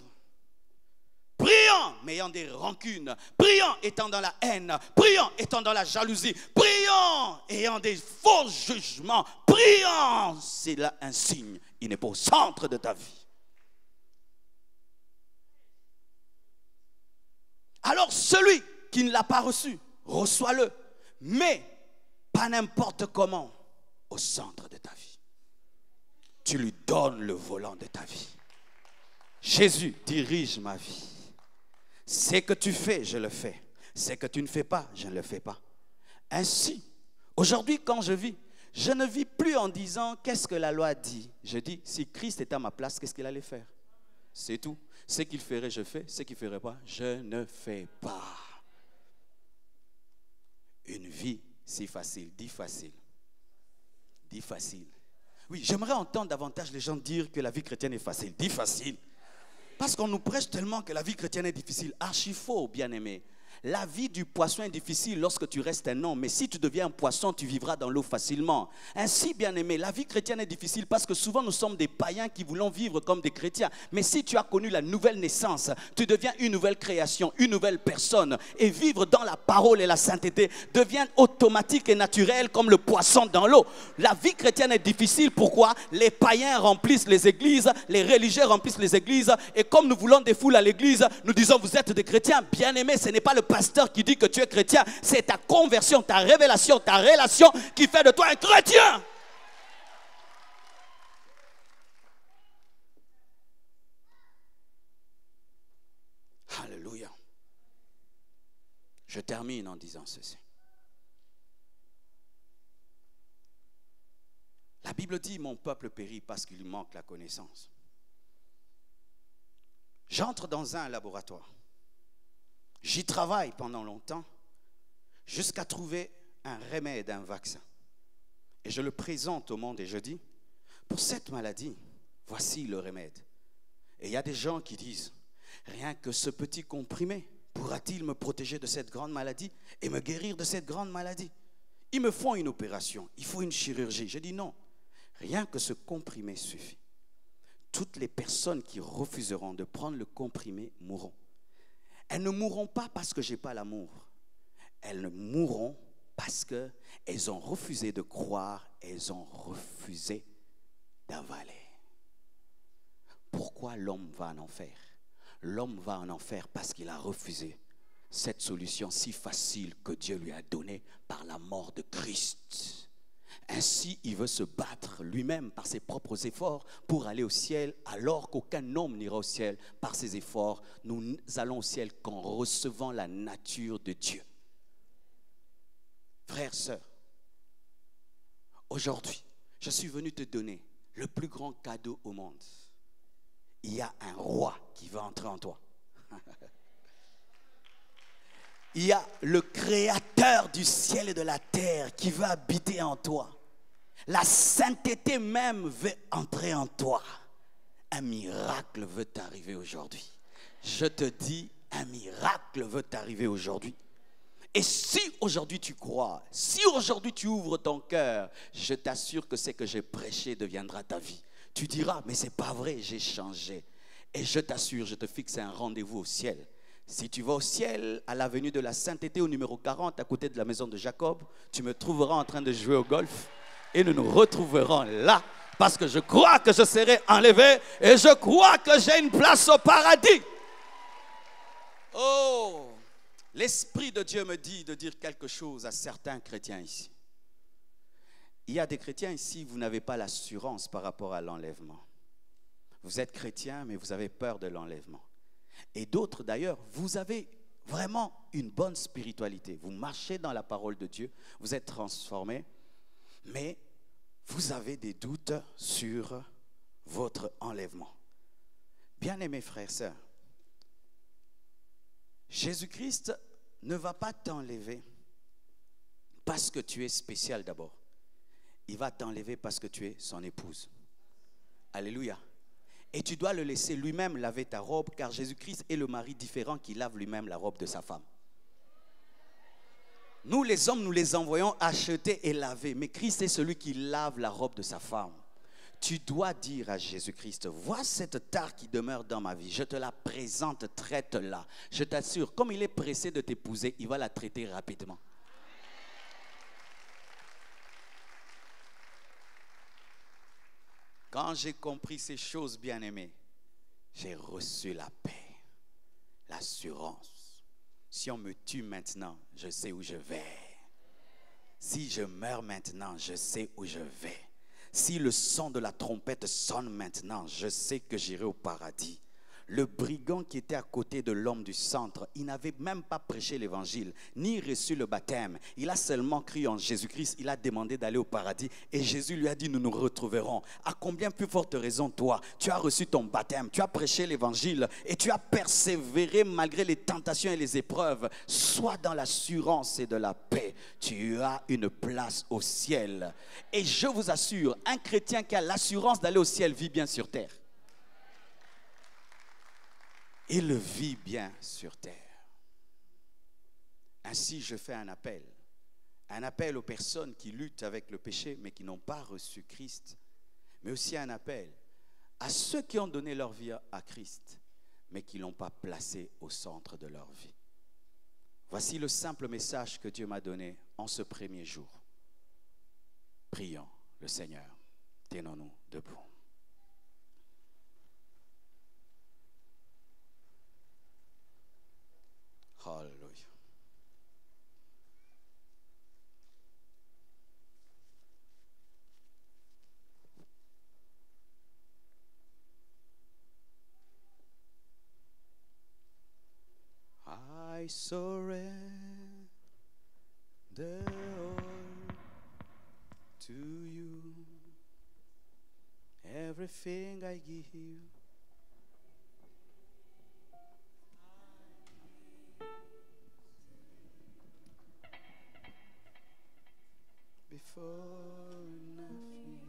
priant mais ayant des rancunes, priant étant dans la haine, priant étant dans la jalousie, priant ayant des faux jugements, priant, c'est là un signe, il n'est pas au centre de ta vie. Alors celui qui ne l'a pas reçu, reçois-le, mais pas n'importe comment, au centre de ta vie. Tu lui donnes le volant de ta vie. Jésus dirige ma vie. Ce que tu fais, je le fais. Ce que tu ne fais pas, je ne le fais pas. Ainsi, aujourd'hui quand je vis, je ne vis plus en disant qu'est-ce que la loi dit. Je dis, si Christ était à ma place, qu'est-ce qu'il allait faire? C'est tout. Ce qu'il ferait, je fais. Ce qu'il ne ferait pas, je ne fais pas. Une vie si facile, dis facile. Dis facile. Oui, j'aimerais entendre davantage les gens dire que la vie chrétienne est facile. Dis facile. Parce qu'on nous prêche tellement que la vie chrétienne est difficile. Archi faux, bien-aimé. La vie du poisson est difficile lorsque tu restes un homme. Mais si tu deviens un poisson, tu vivras dans l'eau facilement. Ainsi, bien-aimé, la vie chrétienne est difficile parce que souvent nous sommes des païens qui voulons vivre comme des chrétiens. Mais si tu as connu la nouvelle naissance, tu deviens une nouvelle création, une nouvelle personne. Et vivre dans la parole et la sainteté devient automatique et naturel comme le poisson dans l'eau. La vie chrétienne est difficile. Pourquoi? Les païens remplissent les églises, les religieux remplissent les églises. Et comme nous voulons des foules à l'église, nous disons vous êtes des chrétiens. Bien-aimé, ce n'est pas le pasteur qui dit que tu es chrétien, c'est ta conversion, ta révélation, ta relation qui fait de toi un chrétien. Alléluia. Je termine en disant ceci. La Bible dit mon peuple périt parce qu'il lui manque la connaissance. J'entre dans un laboratoire. J'y travaille pendant longtemps jusqu'à trouver un remède, un vaccin. Et je le présente au monde et je dis, pour cette maladie, voici le remède. Et il y a des gens qui disent, rien que ce petit comprimé pourra-t-il me protéger de cette grande maladie et me guérir de cette grande maladie? Ils me font une opération, il faut une chirurgie. Je dis non, rien que ce comprimé suffit. Toutes les personnes qui refuseront de prendre le comprimé mourront. Elles ne mourront pas parce que je n'ai pas l'amour. Elles ne mourront parce qu'elles ont refusé de croire, elles ont refusé d'avaler. Pourquoi l'homme va en enfer? L'homme va en enfer parce qu'il a refusé cette solution si facile que Dieu lui a donnée par la mort de Christ. Ainsi, il veut se battre lui-même par ses propres efforts pour aller au ciel, alors qu'aucun homme n'ira au ciel par ses efforts. Nous allons au ciel qu'en recevant la nature de Dieu. Frères, sœurs, aujourd'hui, je suis venu te donner le plus grand cadeau au monde. Il y a un roi qui va entrer en toi. Il y a le créateur du ciel et de la terre qui va habiter en toi. La sainteté même veut entrer en toi. Un miracle veut t'arriver aujourd'hui. Je te dis, un miracle veut t'arriver aujourd'hui. Et si aujourd'hui tu crois, si aujourd'hui tu ouvres ton cœur, je t'assure que ce que j'ai prêché deviendra ta vie. Tu diras, mais c'est pas vrai, j'ai changé. Et je t'assure, je te fixe un rendez-vous au ciel. Si tu vas au ciel, à l'avenue de la Sainteté, au numéro 40, à côté de la maison de Jacob, tu me trouveras en train de jouer au golf et nous nous retrouverons là parce que je crois que je serai enlevé et je crois que j'ai une place au paradis. Oh, l'Esprit de Dieu me dit de dire quelque chose à certains chrétiens ici. Il y a des chrétiens ici, vous n'avez pas l'assurance par rapport à l'enlèvement. Vous êtes chrétien, mais vous avez peur de l'enlèvement. Et d'autres d'ailleurs, vous avez vraiment une bonne spiritualité. Vous marchez dans la parole de Dieu, vous êtes transformés, mais vous avez des doutes sur votre enlèvement. Bien-aimés frères et sœurs, Jésus-Christ ne va pas t'enlever parce que tu es spécial d'abord. Il va t'enlever parce que tu es son épouse. Alléluia. Et tu dois le laisser lui-même laver ta robe, car Jésus-Christ est le mari différent qui lave lui-même la robe de sa femme. Nous les hommes, nous les envoyons acheter et laver, mais Christ est celui qui lave la robe de sa femme. Tu dois dire à Jésus-Christ, vois cette tare qui demeure dans ma vie, je te la présente, traite-la. Je t'assure, comme il est pressé de t'épouser, il va la traiter rapidement. Quand j'ai compris ces choses, bien-aimés, j'ai reçu la paix, l'assurance. Si on me tue maintenant, je sais où je vais. Si je meurs maintenant, je sais où je vais. Si le son de la trompette sonne maintenant, je sais que j'irai au paradis. Le brigand qui était à côté de l'homme du centre, il n'avait même pas prêché l'évangile, ni reçu le baptême. Il a seulement cru en Jésus-Christ, il a demandé d'aller au paradis. Et Jésus lui a dit, nous nous retrouverons. À combien plus forte raison, toi, tu as reçu ton baptême, tu as prêché l'évangile et tu as persévéré malgré les tentations et les épreuves. Sois dans l'assurance et de la paix. Tu as une place au ciel. Et je vous assure, un chrétien qui a l'assurance d'aller au ciel vit bien sur terre. Il vit bien sur terre. Ainsi, je fais un appel aux personnes qui luttent avec le péché, mais qui n'ont pas reçu Christ, mais aussi un appel à ceux qui ont donné leur vie à Christ, mais qui ne l'ont pas placé au centre de leur vie. Voici le simple message que Dieu m'a donné en ce premier jour. Prions le Seigneur. Tenons-nous debout. Hallelujah. I surrender all to you. Everything I give you. Before nothing,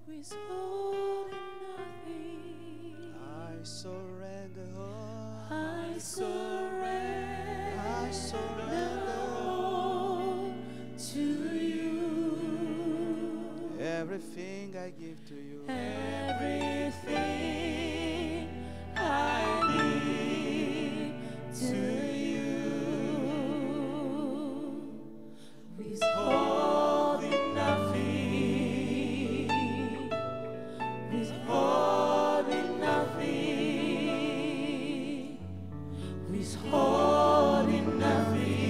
withholding nothing.
I surrender all.
I surrender
all
to you.
Everything I give to you.
Everything I give to you. Withholding nothing. Withholding nothing. Withholding nothing.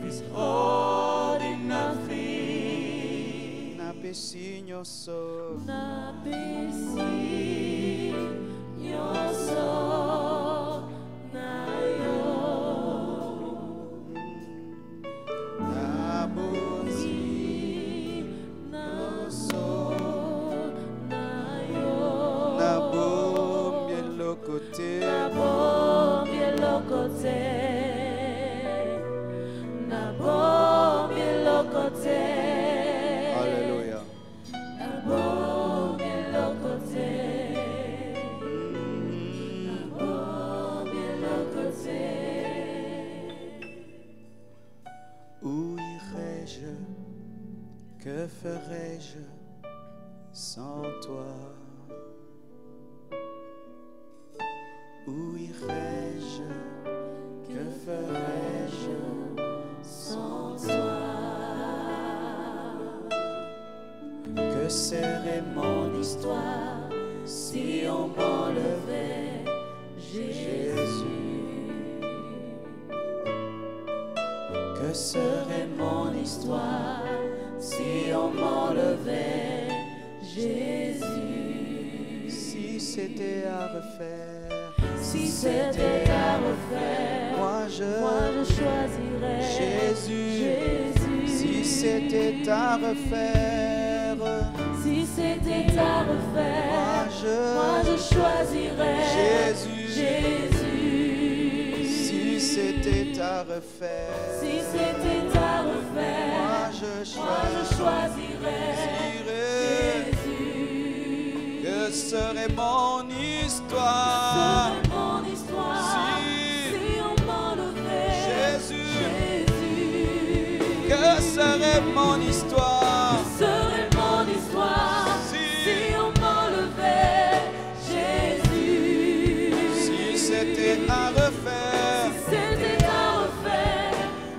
Withholding nothing.
Na pecinho sou.
Na pecinho sou. Na yo.
Na
Na sou. Na yo.
Na bom yellow côté.
Na bom yellow côté. Na bom yellow côté.
Alléluia.
Na bom yellow côté. Na bom yellow côté.
Où irai-je? Que ferai-je sans toi? Où irais-je? Que ferais-je sans toi? Que serait mon histoire si on m'enlevait Jésus? Que serait mon histoire si on m'enlevait Jésus? Si c'était à refaire,
Si c'était à refaire,
moi je
choisirais
Jésus.
Jésus.
Si c'était à refaire,
Si c'était à refaire,
moi
je choisirais
Jésus.
Jésus.
Si c'était à refaire,
Si c'était à refaire,
moi je
choisirais Jésus.
Que serait mon histoire
Serait mon histoire
si
on m'enlevait
Jésus?
Jésus.
Que serait mon histoire
Serait mon histoire
si
on m'enlevait Jésus.
si c'était à refaire?
Si c'était à refaire,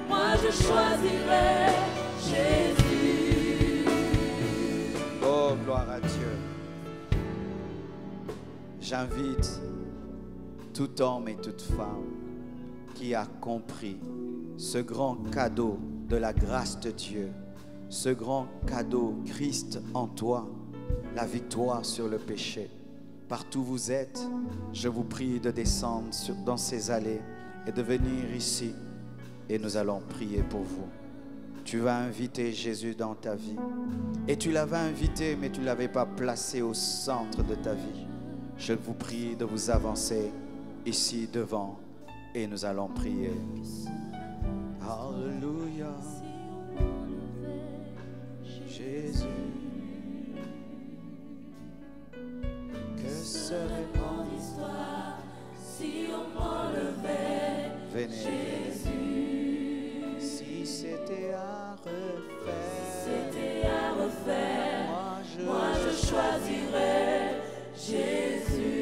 moi je choisirais Jésus.
Oh, gloire à Dieu. J'invite tout homme et toute femme qui a compris ce grand cadeau de la grâce de Dieu, ce grand cadeau, Christ en toi, la victoire sur le péché. Partout où vous êtes, je vous prie de descendre dans ces allées et de venir ici et nous allons prier pour vous. Tu vas inviter Jésus dans ta vie. Et tu l'avais invité, mais tu ne l'avais pas placé au centre de ta vie. Je vous prie de vous avancer ici devant et nous allons prier. Alléluia. Jésus. Que serait mon
Histoire, si on m'enlevait
venez
Jésus.
si c'était à refaire?
C'était à refaire,
Moi
je choisirais Jésus.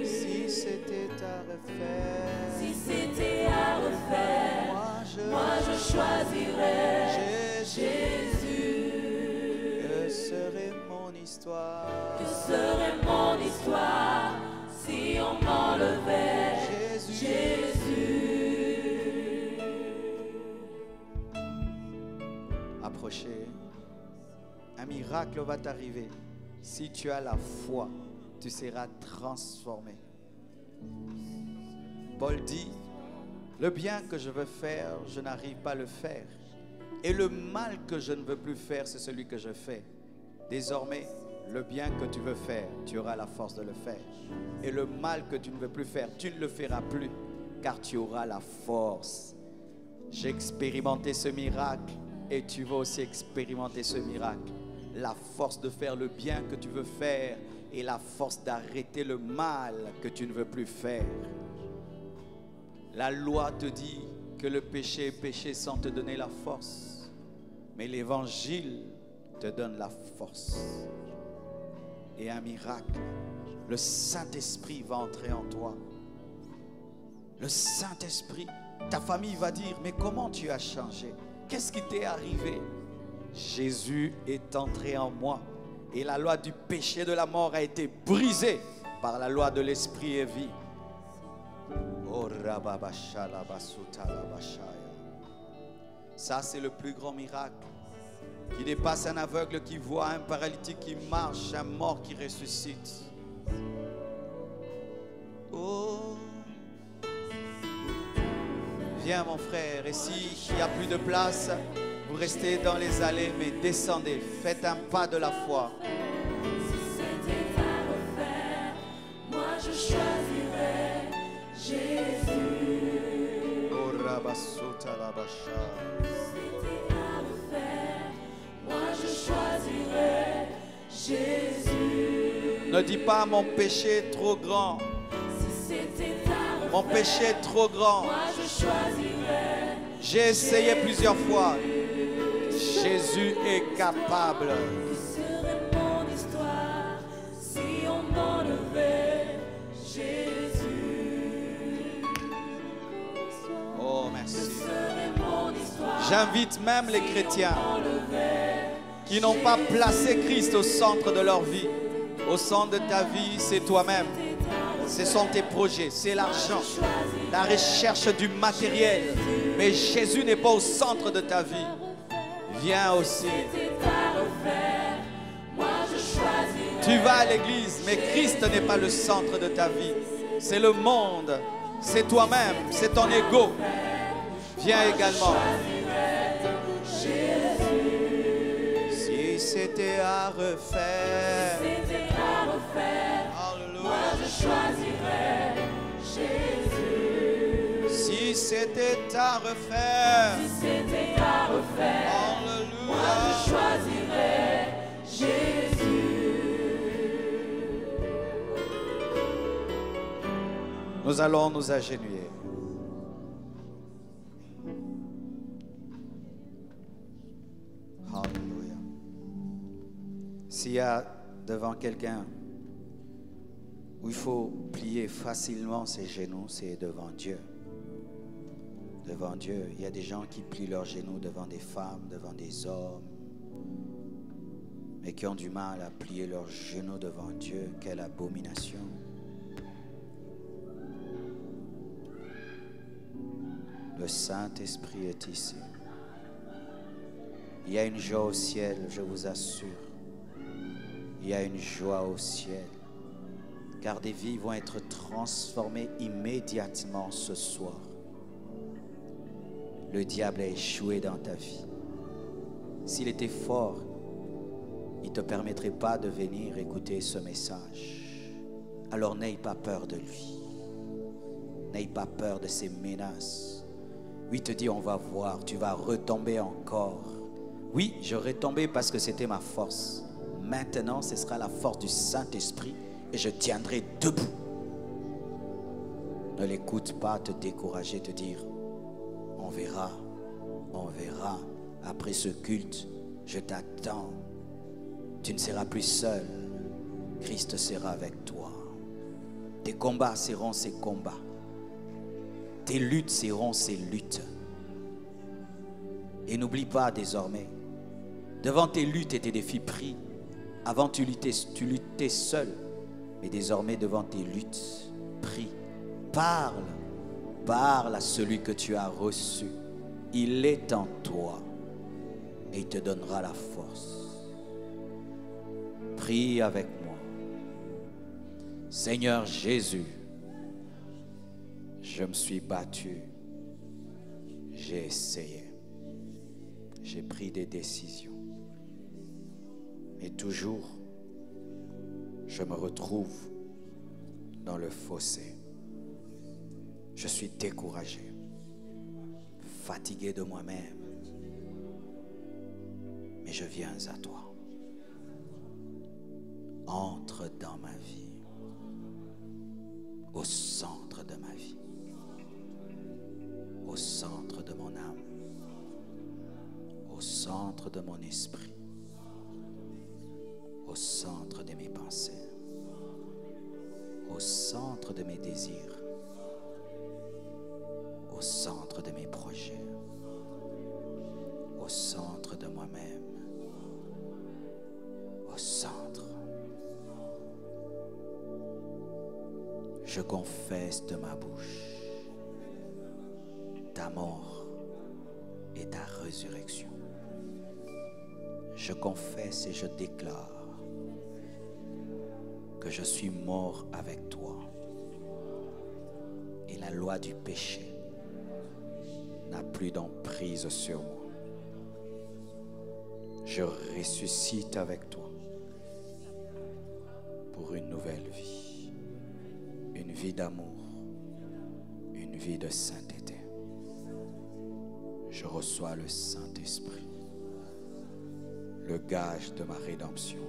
si c'était à refaire,
Si c'était à refaire,
moi
je choisirais
Jésus.
Jésus.
Que serait mon histoire
Que serait mon histoire si on m'enlevait Jésus.
Approchez. Un miracle va t'arriver. Si tu as la foi, tu seras transformé. Paul dit, le bien que je veux faire, je n'arrive pas à le faire. Et le mal que je ne veux plus faire, c'est celui que je fais. Désormais, le bien que tu veux faire, tu auras la force de le faire. Et le mal que tu ne veux plus faire, tu ne le feras plus, car tu auras la force. J'ai expérimenté ce miracle et tu vas aussi expérimenter ce miracle. La force de faire le bien que tu veux faire et la force d'arrêter le mal que tu ne veux plus faire. La loi te dit que le péché est péché sans te donner la force. Mais l'évangile te donne la force. Et un miracle, le Saint-Esprit va entrer en toi. Le Saint-Esprit, ta famille va dire, mais comment tu as changé? Qu'est-ce qui t'est arrivé? Jésus est entré en moi. Et la loi du péché et de la mort a été brisée par la loi de l'esprit et vie. Oh, ça, c'est le plus grand miracle qui dépasse un aveugle qui voit, un paralytique qui marche, un mort qui ressuscite. Oh, viens mon frère, et s'il n'y a plus de place, vous restez dans les allées, mais descendez, faites un pas de la foi.
Si c'était à refaire, moi je choisirais Jésus.
Oh, Rabasuta Labasha.
C'était à refaire, moi je choisirais Jésus.
Ne dis pas mon péché est trop grand.
Si c'était à refaire,
Mon péché est trop grand.
moi je choisirais
J'ai essayé plusieurs fois. Jésus est capable.
Que serait mon histoire si on m'enlevait Jésus?
J'invite même les chrétiens qui n'ont pas placé Christ au centre de leur vie. Au centre de ta vie, c'est toi-même. Ce sont tes projets, c'est l'argent, la recherche du matériel. Mais Jésus n'est pas au centre de ta vie. Viens aussi. Tu vas à l'église, mais Christ n'est pas le centre de ta vie. C'est le monde, c'est toi-même, c'est ton ego. Viens également. Si c'était à refaire, Alléluia. Si c'était à refaire, Alléluia. Nous allons nous agenouiller. Alléluia. S'il y a devant quelqu'un où il faut plier facilement ses genoux, c'est devant Dieu. Devant Dieu, il y a des gens qui plient leurs genoux devant des femmes, devant des hommes, mais qui ont du mal à plier leurs genoux devant Dieu. Quelle abomination! Le Saint-Esprit est ici. Il y a une joie au ciel, je vous assure. Il y a une joie au ciel. Car des vies vont être transformées immédiatement ce soir. Le diable a échoué dans ta vie. S'il était fort, il ne te permettrait pas de venir écouter ce message. Alors n'aie pas peur de lui. N'aie pas peur de ses menaces. Oui, te dit, on va voir, tu vas retomber encore. Oui, je retombais parce que c'était ma force. Maintenant, ce sera la force du Saint-Esprit et je tiendrai debout. Ne l'écoute pas te décourager, te dire, on verra, après ce culte, je t'attends. Tu ne seras plus seul, Christ sera avec toi. Tes combats seront ses combats. Tes luttes seront ses luttes. Et n'oublie pas désormais, devant tes luttes et tes défis pris, avant tu luttais seul, mais désormais devant tes luttes, prie, parle à celui que tu as reçu. Il est en toi et il te donnera la force. Prie avec moi. Seigneur Jésus, je me suis battu, j'ai essayé, j'ai pris des décisions. Et toujours, je me retrouve dans le fossé. Je suis découragé, fatigué de moi-même. Mais je viens à toi. Entre dans ma vie, au centre de ma vie, au centre de mon âme, au centre de mon esprit, au centre de mes pensées, au centre de mes désirs, au centre de mes projets, au centre de moi-même, au centre. Je confesse de ma bouche ta mort et ta résurrection. Je confesse et je déclare que je suis mort avec toi et la loi du péché n'a plus d'emprise sur moi. Je ressuscite avec toi pour une nouvelle vie, une vie d'amour, une vie de sainteté. Je reçois le Saint-Esprit, le gage de ma rédemption.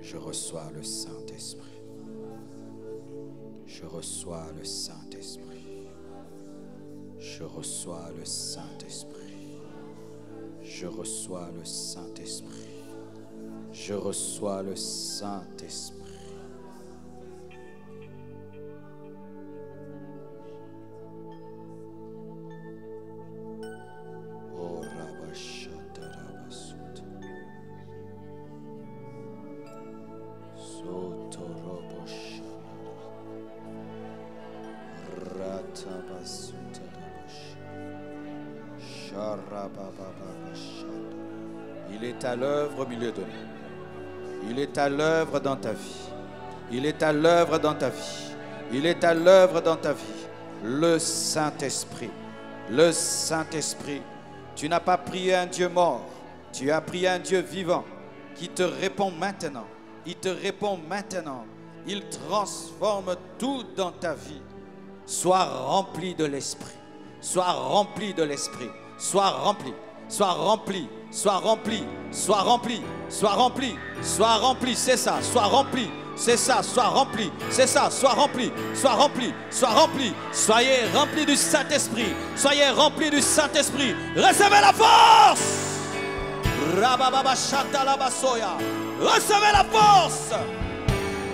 Je reçois le Saint-Esprit. Je reçois le Saint-Esprit. Je reçois le Saint-Esprit. Je reçois le Saint-Esprit. Je reçois le Saint-Esprit. Il est à l'œuvre au milieu de nous. Il est à l'œuvre dans ta vie. Il est à l'œuvre dans ta vie. Il est à l'œuvre dans ta vie. Le Saint-Esprit. Le Saint-Esprit. Tu n'as pas prié un Dieu mort. Tu as prié un Dieu vivant qui te répond maintenant. Il te répond maintenant. Il transforme tout dans ta vie. Sois rempli de l'Esprit. Sois rempli de l'Esprit. Sois rempli. Sois rempli. Sois rempli. Sois rempli. Sois rempli. Sois rempli. C'est ça. Sois rempli. C'est ça. Sois rempli. C'est ça. Sois rempli. Sois rempli. Sois rempli. Soyez remplis du Saint-Esprit. Soyez remplis du Saint-Esprit. Recevez la force. Recevez la force.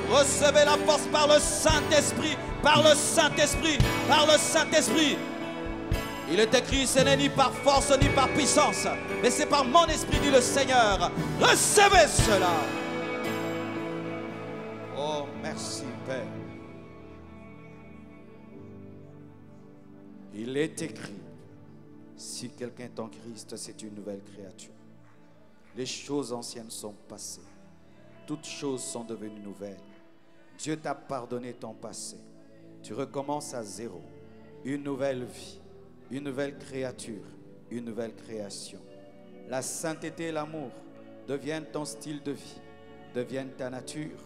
Recevez la force par le Saint-Esprit. Par le Saint-Esprit. Par le Saint-Esprit. Il est écrit, ce n'est ni par force ni par puissance, mais c'est par mon esprit, dit le Seigneur. Recevez cela. Oh, merci Père. Il est écrit, si quelqu'un est en Christ, c'est une nouvelle créature. Les choses anciennes sont passées. Toutes choses sont devenues nouvelles. Dieu t'a pardonné ton passé. Tu recommences à zéro. Une nouvelle vie. Une nouvelle créature, une nouvelle création. La sainteté et l'amour deviennent ton style de vie, deviennent ta nature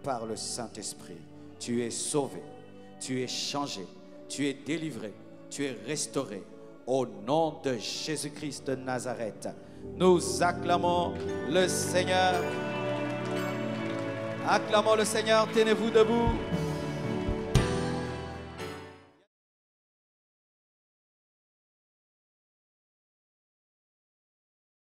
par le Saint-Esprit. Tu es sauvé, tu es changé, tu es délivré, tu es restauré. Au nom de Jésus-Christ de Nazareth, nous acclamons le Seigneur. Acclamons le Seigneur, tenez-vous debout.